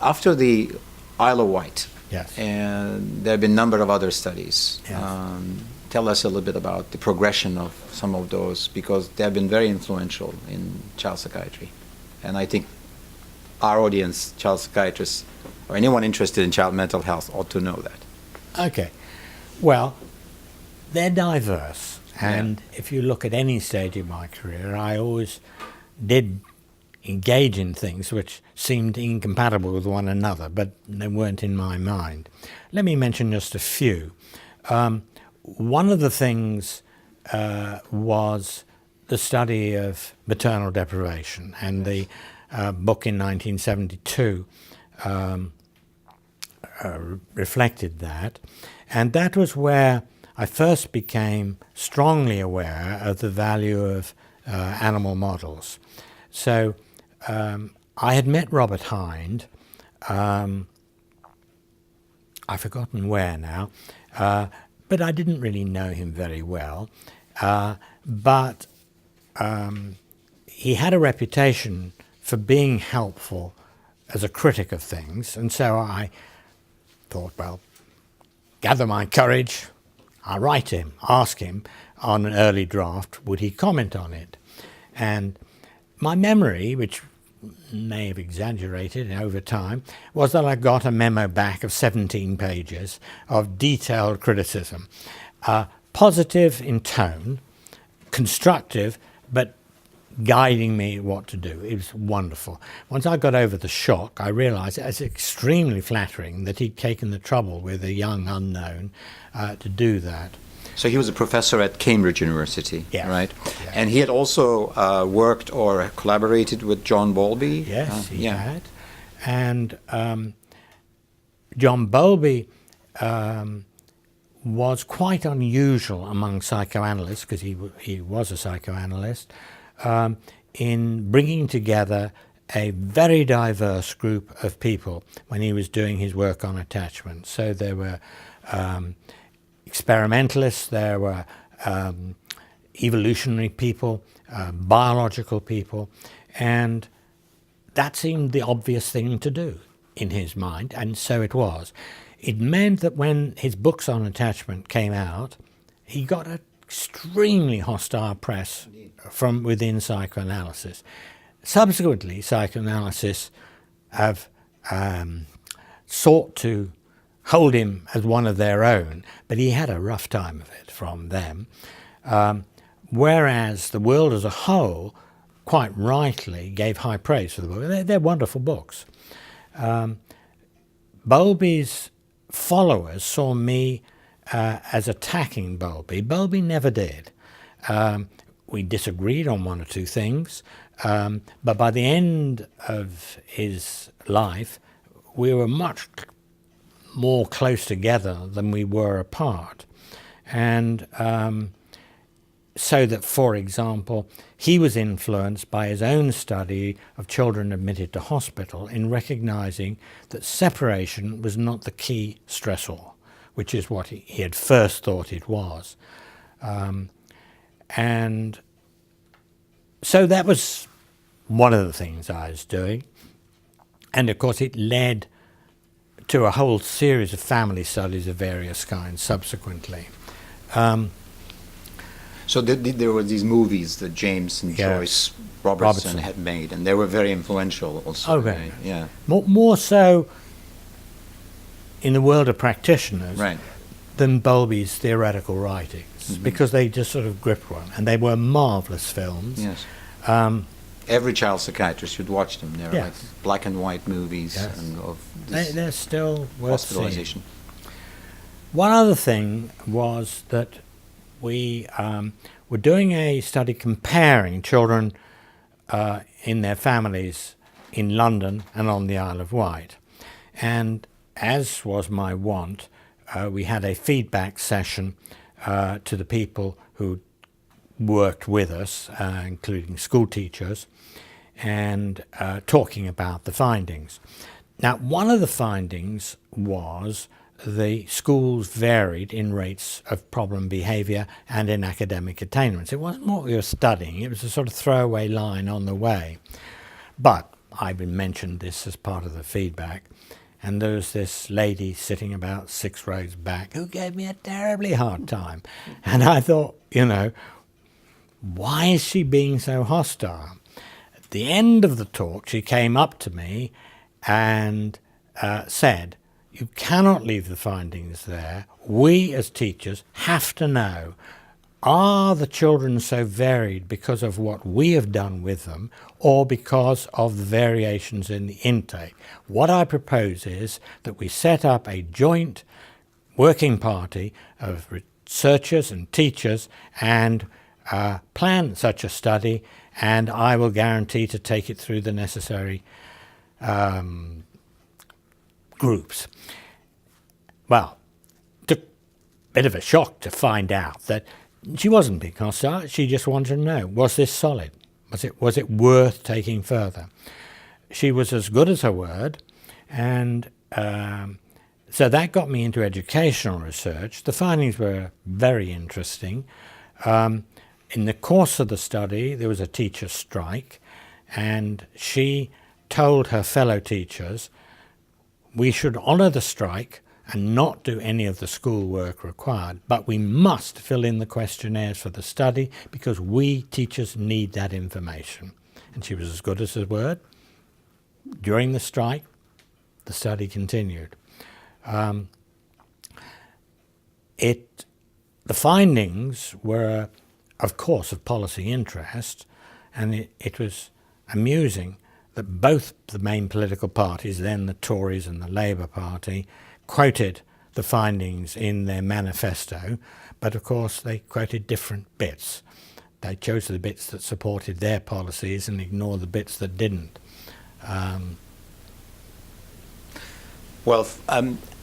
after the Isle of Wight, Yes. and there have been a number of other studies. Yes. Tell us a little bit about the progression of some of those, because they have been very influential in child psychiatry, and I think our audience, child psychiatrists, or anyone interested in child mental health, ought to know that. Okay. Well, they're diverse. And if you look at any stage of my career, I always did engage in things which seemed incompatible with one another, but they weren't in my mind. Let me mention just a few. One of the things was the study of maternal deprivation, and the book in 1972 reflected that. And that was where I first became strongly aware of the value of animal models. So I had met Robert Hind, I've forgotten where now, but I didn't really know him very well. But he had a reputation for being helpful as a critic of things, and so I thought, well, gather my courage, I'll write him, ask him on an early draft, would he comment on it? And my memory, which may have exaggerated over time, was that I got a memo back of 17 pages of detailed criticism, positive in tone, constructive, but guiding me what to do. It was wonderful. Once I got over the shock, I realized it was extremely flattering that he'd taken the trouble with a young unknown to do that. So he was a professor at Cambridge University, Yes. right? Yes. And he had also worked or collaborated with John Bowlby. Yes, he yeah. had. And John Bowlby was quite unusual among psychoanalysts, because he was a psychoanalyst, in bringing together a very diverse group of people when he was doing his work on attachment. So there were experimentalists, there were evolutionary people, biological people, and that seemed the obvious thing to do in his mind, and so it was. It meant that when his books on attachment came out, he got an extremely hostile press from within psychoanalysis. Subsequently, psychoanalysts have sought to hold him as one of their own, but he had a rough time of it from them. Whereas the world as a whole, quite rightly, gave high praise for the book. They're wonderful books. Bowlby's followers saw me as attacking Bowlby. Bowlby never did. We disagreed on one or two things, but by the end of his life, we were much more close together than we were apart. And so that, for example, he was influenced by his own study of children admitted to hospital in recognizing that separation was not the key stressor, which is what he had first thought it was. And so that was one of the things I was doing. And of course it led to a whole series of family studies of various kinds subsequently. So there were these movies that James and Yes. Joyce Robertson had made, and they were very influential also. Oh, very. Yeah. More so in the world of practitioners Right. than Bowlby's theoretical writings, because they just sort of gripped one, and they were marvelous films. Yes. Um, Every child psychiatrist should watch them. They're Yes. like black and white movies Yes. and of this they're still worth seeing. hospitalization. One other thing was that we were doing a study comparing children in their families in London and on the Isle of Wight. And as was my wont, we had a feedback session to the people who worked with us, including school teachers, and talking about the findings. Now, one of the findings was the schools varied in rates of problem behaviour and in academic attainments. It wasn't what we were studying, it was a sort of throwaway line on the way. But I mentioned this as part of the feedback, and there was this lady sitting about 6 rows back who gave me a terribly hard time. And I thought, why is she being so hostile? At the end of the talk, she came up to me and said, "You cannot leave the findings there. We as teachers have to know, are the children so varied because of what we have done with them or because of the variations in the intake? What I propose is that we set up a joint working party of researchers and teachers and plan such a study, and I will guarantee to take it through the necessary groups." Well, took a bit of a shock to find out that she wasn't being hostile. She just wanted to know, was this solid? Was it worth taking further? She was as good as her word, and so that got me into educational research. The findings were very interesting. In the course of the study, there was a teacher strike, and she told her fellow teachers, we should honour the strike and not do any of the school work required, but we must fill in the questionnaires for the study because we teachers need that information. And she was as good as her word. During the strike, the study continued. The findings were, of course, of policy interest, and it was amusing that both the main political parties, then the Tories and the Labour Party, quoted the findings in their manifesto, but of course they quoted different bits. They chose the bits that supported their policies and ignored the bits that didn't.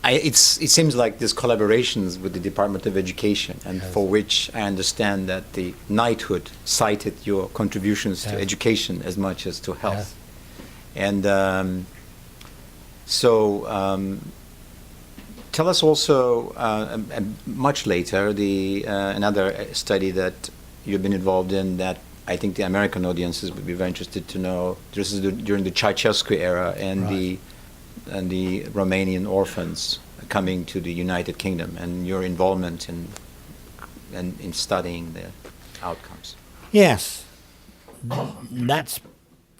It seems like there's collaborations with the Department of Education, and Yes. for which I understand that the knighthood cited your contributions to Yes. education as much as to health. Yes. And tell us also, much later, another study that you've been involved in that I think the American audiences would be very interested to know. This is during the Ceausescu era and Right. the Romanian orphans coming to the United Kingdom, and your involvement in studying the outcomes. Yes, that's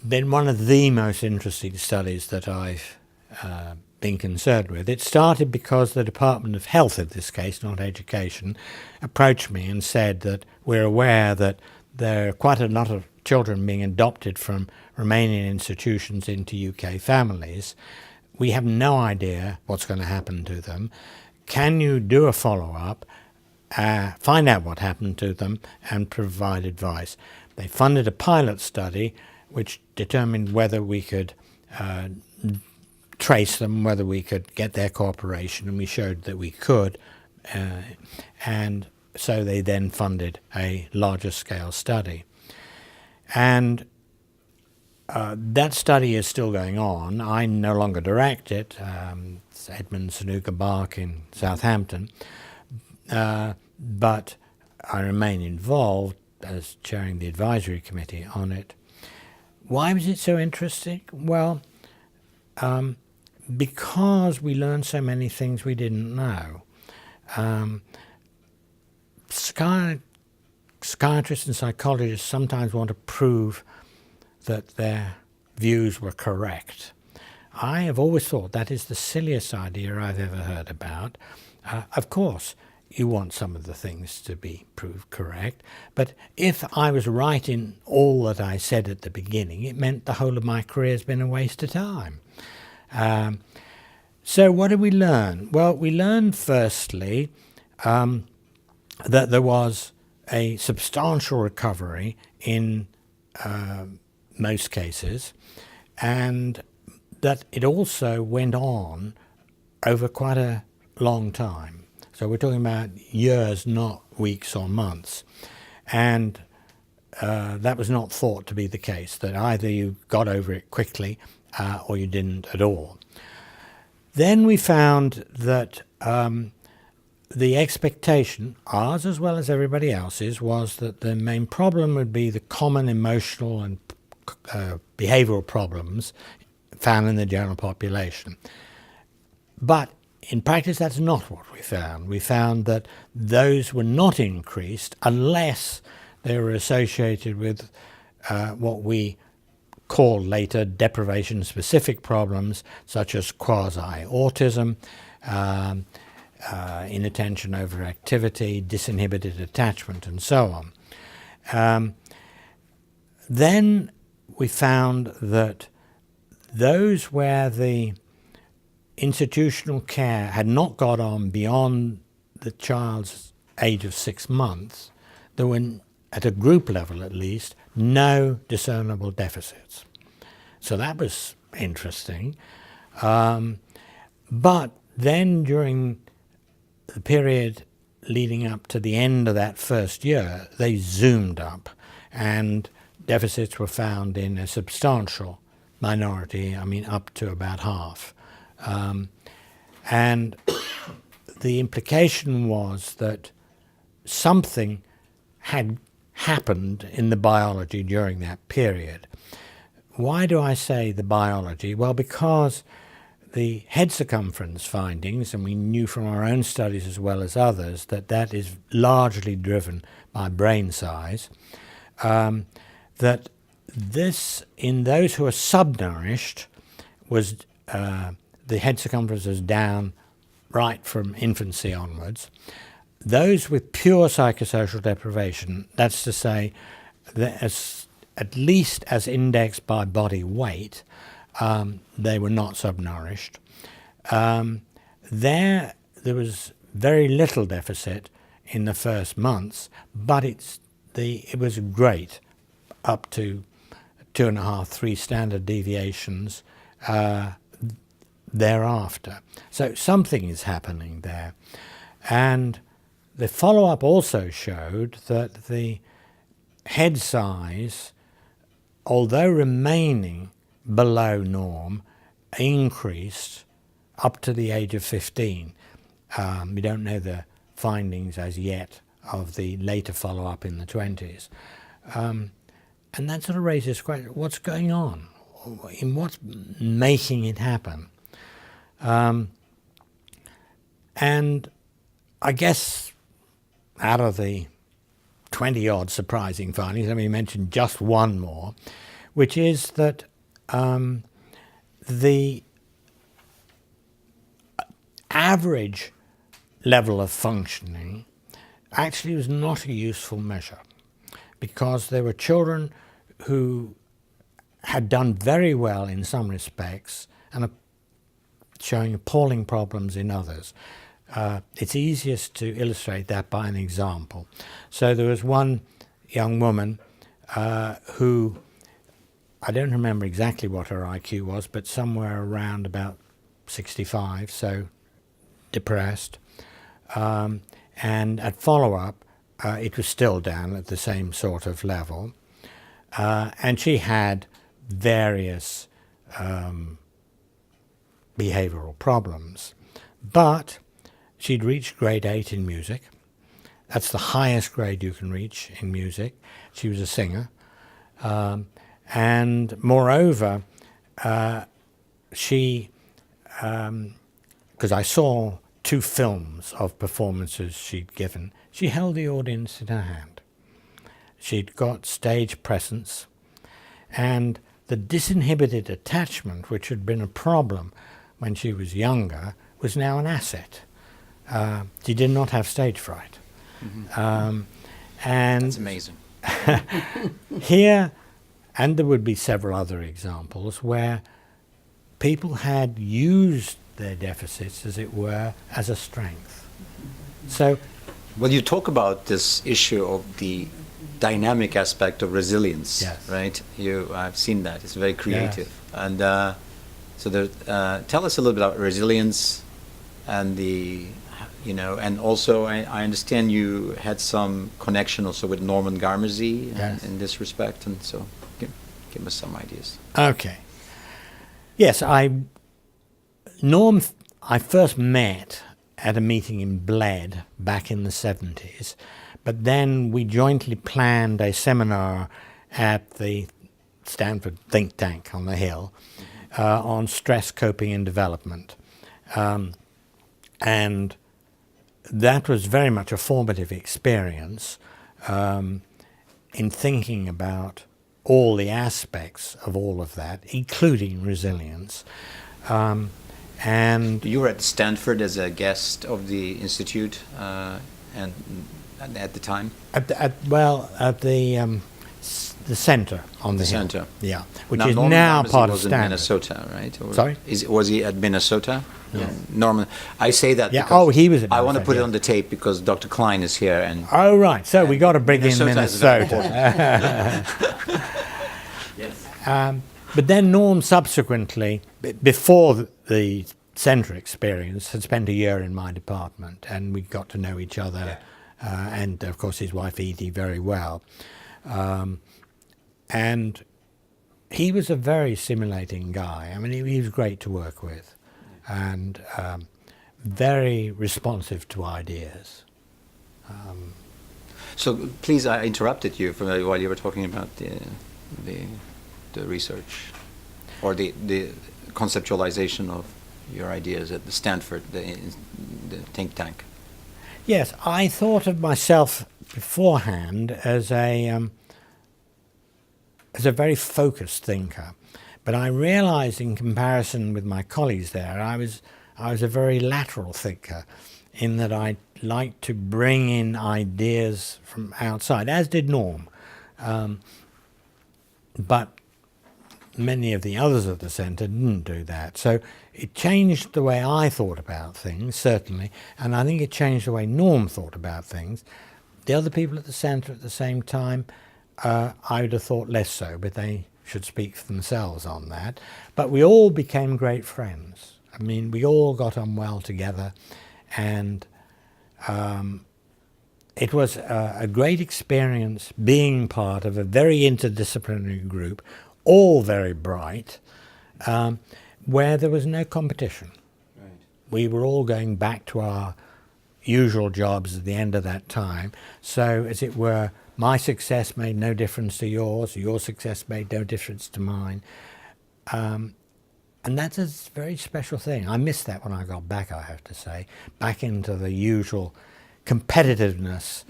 been one of the most interesting studies that I've been concerned with. It started because the Department of Health, in this case, not Education, approached me and said that we're aware that there are quite a lot of children being adopted from Romanian institutions into UK families. We have no idea what's going to happen to them. Can you do a follow-up, find out what happened to them, and provide advice? They funded a pilot study which determined whether we could trace them, whether we could get their cooperation, and we showed that we could. And so they then funded a larger scale study. And that study is still going on. I no longer direct it. It's Edmund Sanuka Bark in Southampton. But I remain involved as chairing the advisory committee on it. Why was it so interesting? Well, because we learned so many things we didn't know. psychiatrists and psychologists sometimes want to prove that their views were correct. I have always thought that is the silliest idea I've ever heard about. Of course, you want some of the things to be proved correct, but if I was right in all that I said at the beginning, it meant the whole of my career has been a waste of time. So what did we learn? Well, we learned firstly that there was a substantial recovery in most cases, and that it also went on over quite a long time. So we're talking about years, not weeks or months. And that was not thought to be the case, that either you got over it quickly or you didn't at all. Then we found that the expectation, ours as well as everybody else's, was that the main problem would be the common emotional and behavioral problems found in the general population. But in practice, that's not what we found. We found that those were not increased unless they were associated with what we call later deprivation-specific problems, such as quasi-autism, inattention overactivity, disinhibited attachment, and so on. Then we found that those where the institutional care had not got on beyond the child's age of 6 months, there were, at a group level at least, no discernible deficits. So that was interesting. But then during the period leading up to the end of that first year, they zoomed up, and deficits were found in a substantial minority, I mean up to about half. And the implication was that something had happened in the biology during that period. Why do I say the biology? Well, because the head circumference findings, and we knew from our own studies as well as others that that is largely driven by brain size, that this, in those who are subnourished, was the head circumference is down right from infancy onwards. Those with pure psychosocial deprivation, that's to say, at least as indexed by body weight, they were not subnourished. There was very little deficit in the first months, but it was great up to 2.5, 3 standard deviations thereafter. So something is happening there. And the follow-up also showed that the head size, although remaining below norm, increased up to the age of 15. We don't know the findings as yet of the later follow-up in the 20s. And that sort of raises question, what's going on? In what's making it happen? And I guess out of the 20-odd surprising findings, let me mention just one more, which is that the average level of functioning actually was not a useful measure, because there were children who had done very well in some respects and are showing appalling problems in others. It's easiest to illustrate that by an example. So there was one young woman who, I don't remember exactly what her IQ was, but somewhere around about 65, so depressed. And at follow-up, it was still down at the same sort of level. And she had various behavioral problems. But she'd reached grade 8 in music. That's the highest grade you can reach in music. She was a singer. And moreover, she, because I saw 2 films of performances she'd given, she held the audience in her hand. she'd got stage presence, and the disinhibited attachment, which had been a problem when she was younger, was now an asset. She did not have stage fright. And That's amazing. here, and there would be several other examples where people had used their deficits, as it were, as a strength. So, well, you talk about this issue of the dynamic aspect of resilience, yes. right? I've seen that. It's very creative. Yes. And tell us a little bit about resilience and and also I understand you had some connection also with Norman Garmezy Yes. in this respect, and so give us some ideas. okay. Yes, I first met at a meeting in Bled back in the 70s, but then we jointly planned a seminar at the Stanford think tank on the Hill on stress, coping and development. And that was very much a formative experience in thinking about all the aspects of all of that, including resilience. And You were at Stanford as a guest of the institute, and at the time. at the centre on the Hill. Centre. Yeah, which Now, is Norman now Garmezy part of was in Stanford. Minnesota, right? Sorry? Was he at Minnesota? No. Norman. I say that Yeah, because he was at I want to Minnesota, put it yeah. on the tape because Dr. Klein is here, and Oh, right. So we got to bring in Minnesota is very Minnesota. yes. But then Norm subsequently, before the centre experience, had spent a year in my department, and we got to know each other, and of course his wife Edie very well. And he was a very stimulating guy. I mean, he was great to work with, and very responsive to ideas. So please, I interrupted you while you were talking about the research or the conceptualization of your ideas at the Stanford, the think tank. Yes, I thought of myself beforehand as a very focused thinker, but I realized in comparison with my colleagues there, I was a very lateral thinker, in that I liked to bring in ideas from outside, as did Norm. But many of the others at the centre didn't do that. So it changed the way I thought about things, certainly, and I think it changed the way Norm thought about things. The other people at the centre at the same time, I would have thought less so, but they should speak for themselves on that. But we all became great friends. I mean, we all got on well together, and it was a great experience being part of a very interdisciplinary group, all very bright, where there was no competition. Right. We were all going back to our usual jobs at the end of that time. So, as it were, my success made no difference to yours, your success made no difference to mine. And that's a very special thing. I missed that when I got back, I have to say, back into the usual competitiveness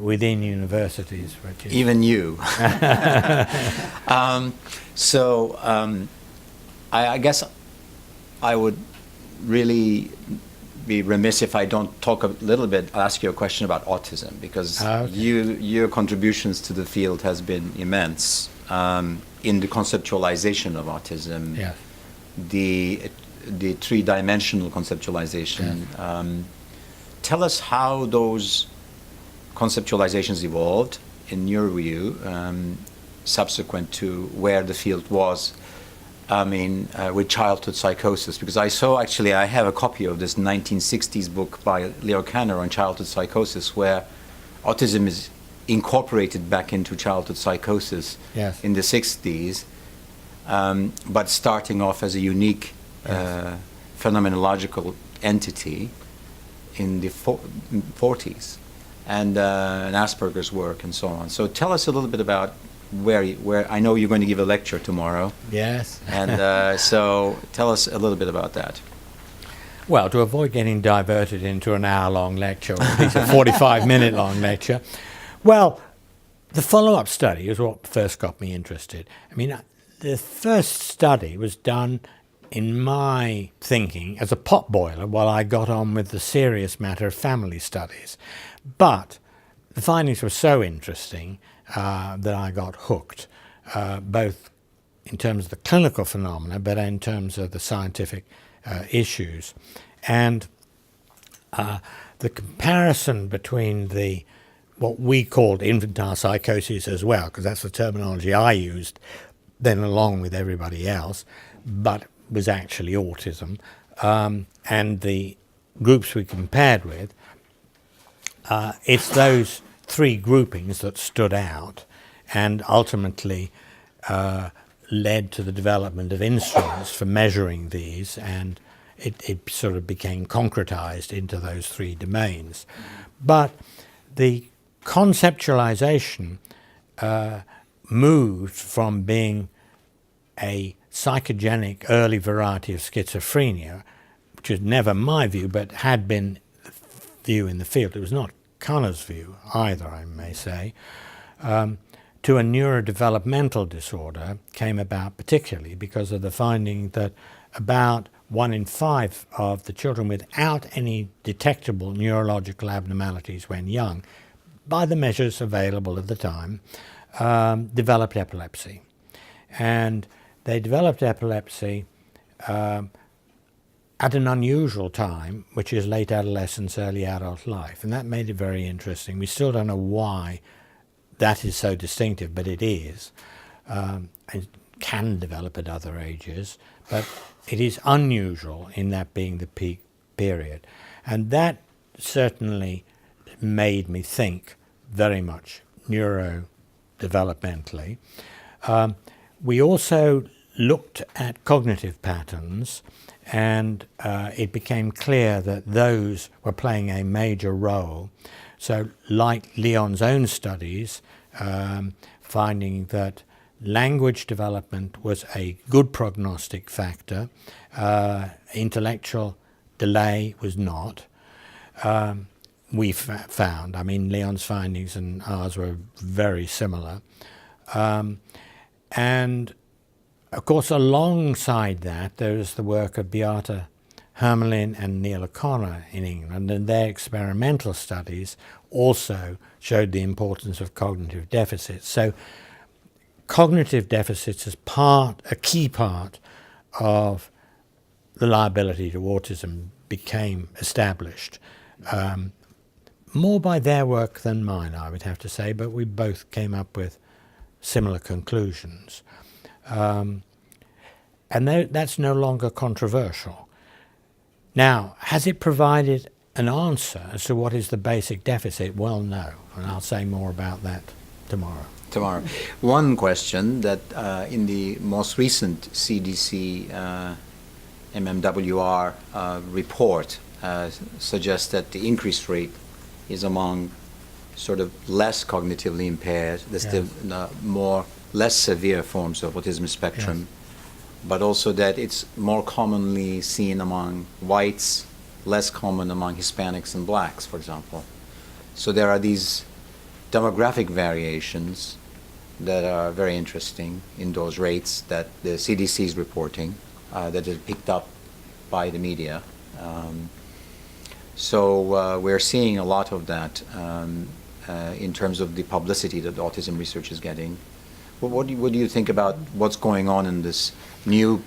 within universities. Which is Even you. I guess I would really be remiss if I don't talk a little bit, ask you a question about autism, because Okay. your contributions to the field has been immense in the conceptualization of autism. Yeah. The three-dimensional conceptualization. Tell us how those conceptualizations evolved, in your view, subsequent to where the field was, with childhood psychosis. Because I have a copy of this 1960s book by Leo Kanner on childhood psychosis, where autism is incorporated back into childhood psychosis Yes. in the 60s. But starting off as a unique phenomenological entity in the 40s, and Asperger's work and so on. So tell us a little bit about where I know you're going to give a lecture tomorrow, Yes. and so tell us a little bit about that. Well, to avoid getting diverted into an hour-long lecture, or at least a 45-minute long lecture, well, The follow-up study is what first got me interested. I mean, the first study was done, in my thinking, as a potboiler while I got on with the serious matter of family studies. But the findings were so interesting that I got hooked, both in terms of the clinical phenomena, but in terms of the scientific issues. And the comparison between what we called infantile psychosis as well, because that's the terminology I used then along with everybody else, but was actually autism, and the groups we compared with, it's those three groupings that stood out and ultimately led to the development of instruments for measuring these, and it sort of became concretized into those three domains. But the conceptualization moved from being a psychogenic early variety of schizophrenia, which was never my view, but had been the view in the field. It was not Connors' view either, I may say, to a neurodevelopmental disorder came about particularly because of the finding that about 1 in 5 of the children without any detectable neurological abnormalities when young, by the measures available at the time, developed epilepsy. And they developed epilepsy at an unusual time, which is late adolescence, early adult life. And that made it very interesting. We still don't know why that is so distinctive, but it is. And can develop at other ages, but it is unusual in that being the peak period. And that certainly made me think very much neurodevelopmentally. We also looked at cognitive patterns, and it became clear that those were playing a major role. So like Leon's own studies, finding that language development was a good prognostic factor, intellectual delay was not. We found, I mean, Leon's findings and ours were very similar. And of course, alongside that, there is the work of Beata Hermelin and Neil O'Connor in England, and their experimental studies also showed the importance of cognitive deficits. So cognitive deficits as a key part of the liability to autism became established. More by their work than mine, I would have to say, but we both came up with similar conclusions. And that's no longer controversial. Now, has it provided an answer as to what is the basic deficit? Well, no, and I'll say more about that tomorrow. One question that in the most recent CDC MMWR report suggests that the increased rate is among sort of less cognitively impaired, less severe forms of autism spectrum, yes, but also that it's more commonly seen among whites, less common among Hispanics and blacks, for example. So there are these demographic variations that are very interesting in those rates that the CDC is reporting, that is picked up by the media. So we're seeing a lot of that in terms of the publicity that autism research is getting. What do you think about what's going on in this new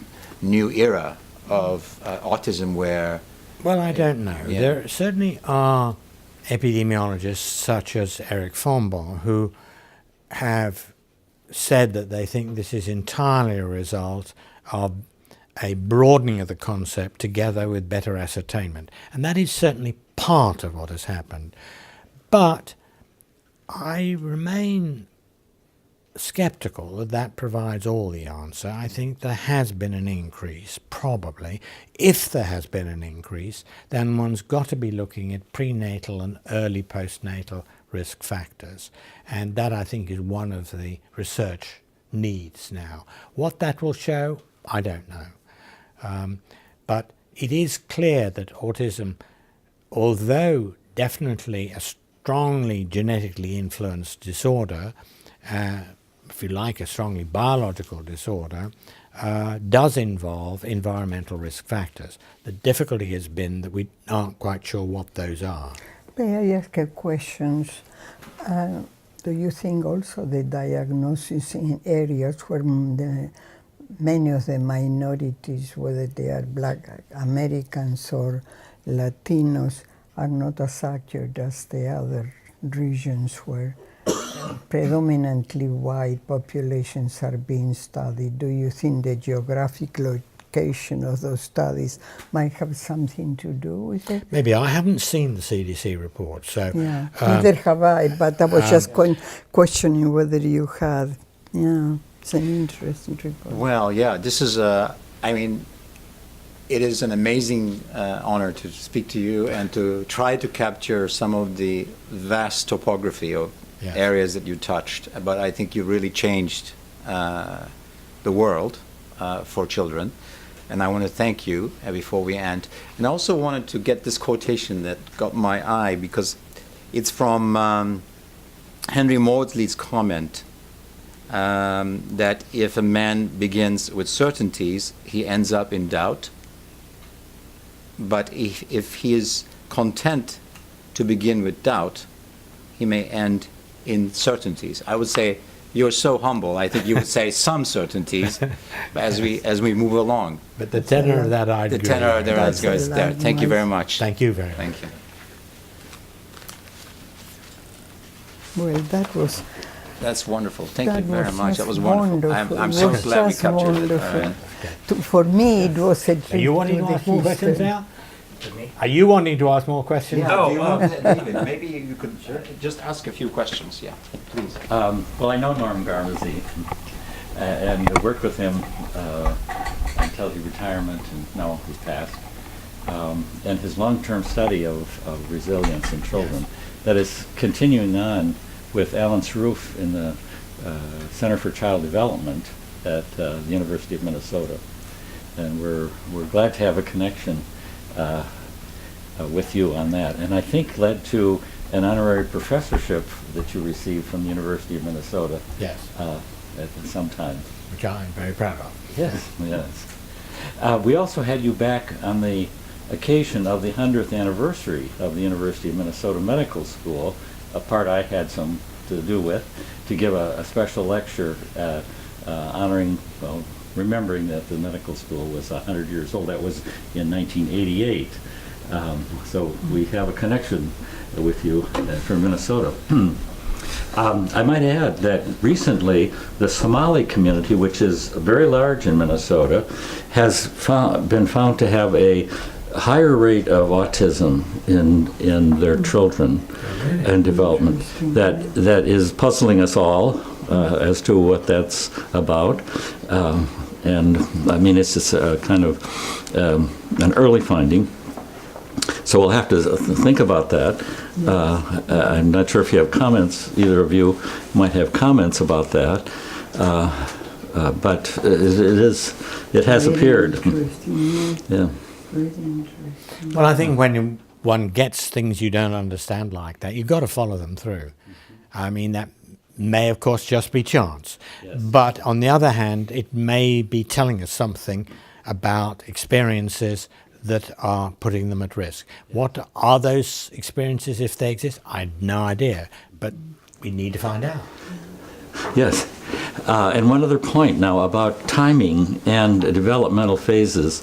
era of autism where... Well, I don't know. Yeah. There certainly are epidemiologists such as Eric Fonbon who have said that they think this is entirely a result of a broadening of the concept together with better ascertainment. And that is certainly part of what has happened. But I remain skeptical that that provides all the answer. I think there has been an increase, probably. If there has been an increase, then one's got to be looking at prenatal and early postnatal risk factors. And that, I think, is one of the research needs now. What that will show, I don't know. But it is clear that autism, although definitely strongly genetically influenced disorder, if you like, a strongly biological disorder, does involve environmental risk factors. The difficulty has been that we aren't quite sure what those are. May I ask a question? Do you think also the diagnosis in areas where many of the minorities, whether they are Black Americans or Latinos, are not as accurate as the other regions where predominantly white populations are being studied? Do you think the geographic location of those studies might have something to do with it? Maybe. I haven't seen the CDC report, so... Yeah, neither have I, but I was just questioning whether you had. Yeah, it's an interesting report. Well, yeah, this is I mean, it is an amazing honor to speak to you and to try to capture some of the vast topography of areas that you touched. But I think you really changed the world for children. And I want to thank you before we end. And I also wanted to get this quotation that got my eye, because it's from Henry Maudsley's comment that if a man begins with certainties, he ends up in doubt. But if he is content to begin with doubt, he may end in certainties. I would say you're so humble. I think you would say some certainties as we move along. But the tenor of that I'd agree. The tenor of that goes there. Thank you very much. Thank you very much. Thank you. Well, that's wonderful. Thank you that very was much. just That was wonderful. I'm so was glad we just captured wonderful. it. For me, it was a trip Are you wanting to to the ask more questions history. now? Are you wanting to ask more questions? Yeah, do you want, David, maybe you could just ask a few questions. Yeah, please. Well, I know Norm Garmazy and worked with him until his retirement, and now he's passed. And his long-term study of resilience in children, that is continuing on with Alan Saroof in the Center for Child Development at the University of Minnesota. And we're glad to have a connection with you on that. And I think led to an honorary professorship that you received from the University of Minnesota. Yes. At some time. Which I'm very proud of. Yes, yes. We also had you back on the occasion of the 100th anniversary of the University of Minnesota Medical School, a part I had some to do with, to give a special lecture honoring, well, remembering that the medical school was 100 years old. That was in 1988. So we have a connection with you from Minnesota. I might add that recently the Somali community, which is very large in Minnesota, has been found to have a higher rate of autism in their children and development. That is puzzling us all as to what that's about. And I mean, it's just a kind of an early finding. So we'll have to think about that. I'm not sure if you have comments. Either of you might have comments about that. But it has appeared. Yeah. Well, I think when one gets things you don't understand like that, you've got to follow them through. I mean, that may, of course, just be chance. Yes. But on the other hand, it may be telling us something about experiences that are putting them at risk. What are those experiences, if they exist? I have no idea, but we need to find out. Yes. And one other point now about timing and developmental phases.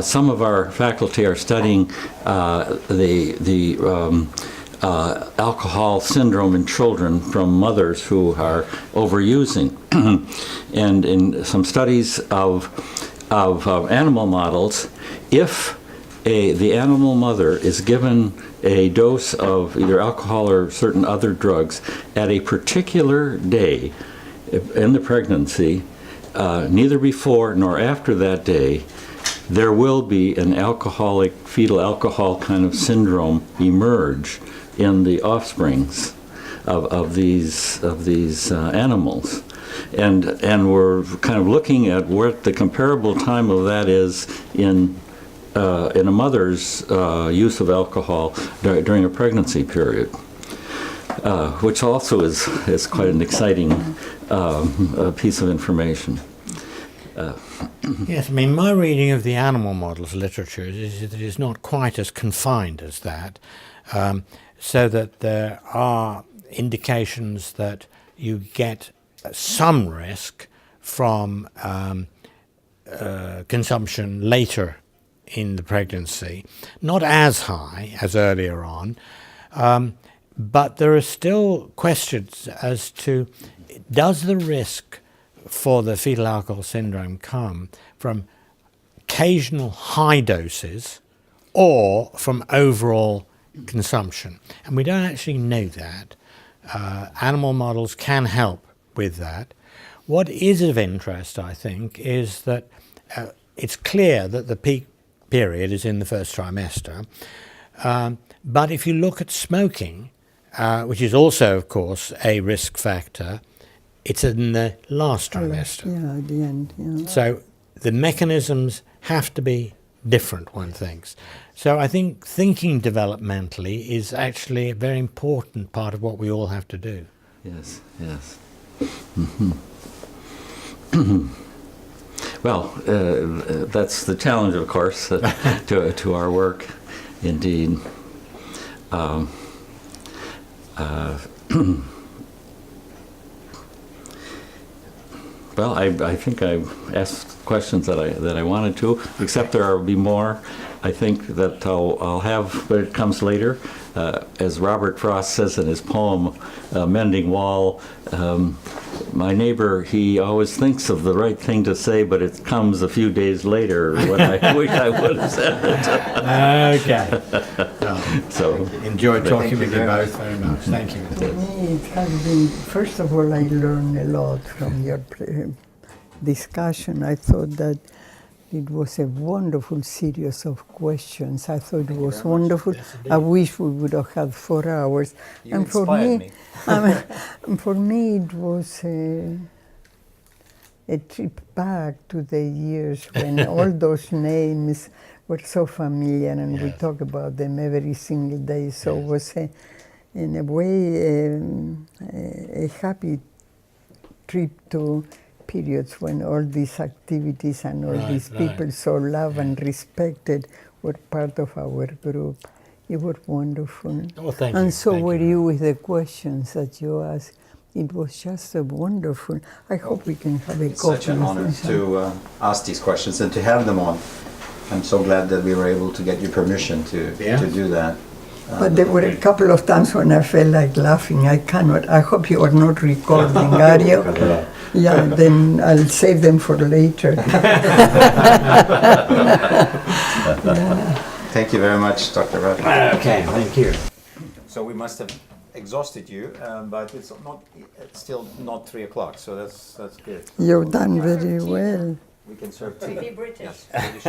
Some of our faculty are studying the alcohol syndrome in children from mothers who are overusing. And in some studies of animal models, if the animal mother is given a dose of either alcohol or certain other drugs at a particular day in the pregnancy, neither before nor after that day, there will be an alcoholic, fetal alcohol kind of syndrome emerge in the offsprings of these animals. And we're kind of looking at what the comparable time of that is in a mother's use of alcohol during a pregnancy period. which also is quite an exciting piece of information. Yes, I mean, my reading of the animal models literature is that it is not quite as confined as that, so that there are indications that you get some risk from consumption later in the pregnancy, not as high as earlier on, but there are still questions as to, does the risk for the fetal alcohol syndrome come from occasional high doses or from overall consumption? And we don't actually know that. Animal models can help with that. What is of interest, I think, is that it's clear that the peak period is in the first trimester. But if you look at smoking, which is also, of course, a risk factor, it's in the last trimester. Yeah, at the end. Yeah. So the mechanisms have to be different, one thinks. So I think thinking developmentally is actually a very important part of what we all have to do. Yes, yes. Well, that's the challenge, of course, to our work, indeed. Well, I think I've asked questions that I wanted to, except there will be more. I think that I'll have, but it comes later. As Robert Frost says in his poem, Mending Wall, my neighbor, he always thinks of the right thing to say, but it comes a few days later when I wish I would have said it. Okay. So, Enjoyed talking with you very both very much. Thank you. For me, it has been, first of all, I learned a lot from your discussion. I thought that it was a wonderful series of questions. I thought it was wonderful. Yes, I wish we would have had 4 hours. You inspired me. For me, it was a trip back to the years when all those names were so familiar, and we Yes. talk about them every single day. So it was, in a way, a happy trip to periods when all these activities and all these people so loved and respected were part of our group. It was wonderful. Oh, thank you. And so Thank were you. you with the questions that you asked. It was just a wonderful. I hope we can have a It's such coffee an honor with to ask these questions and to have them on. I'm so glad that we were able to get your permission to do that. But there were a couple of times when I felt like laughing. I cannot. I hope you are not recording, are you? Yeah, then I'll save them for later. Thank you very much, Dr. Rutter. Okay, thank you. So we must have exhausted you, but it's still not 3 o'clock, so that's good. You've done very well. We can serve tea. Be British. Yes, British.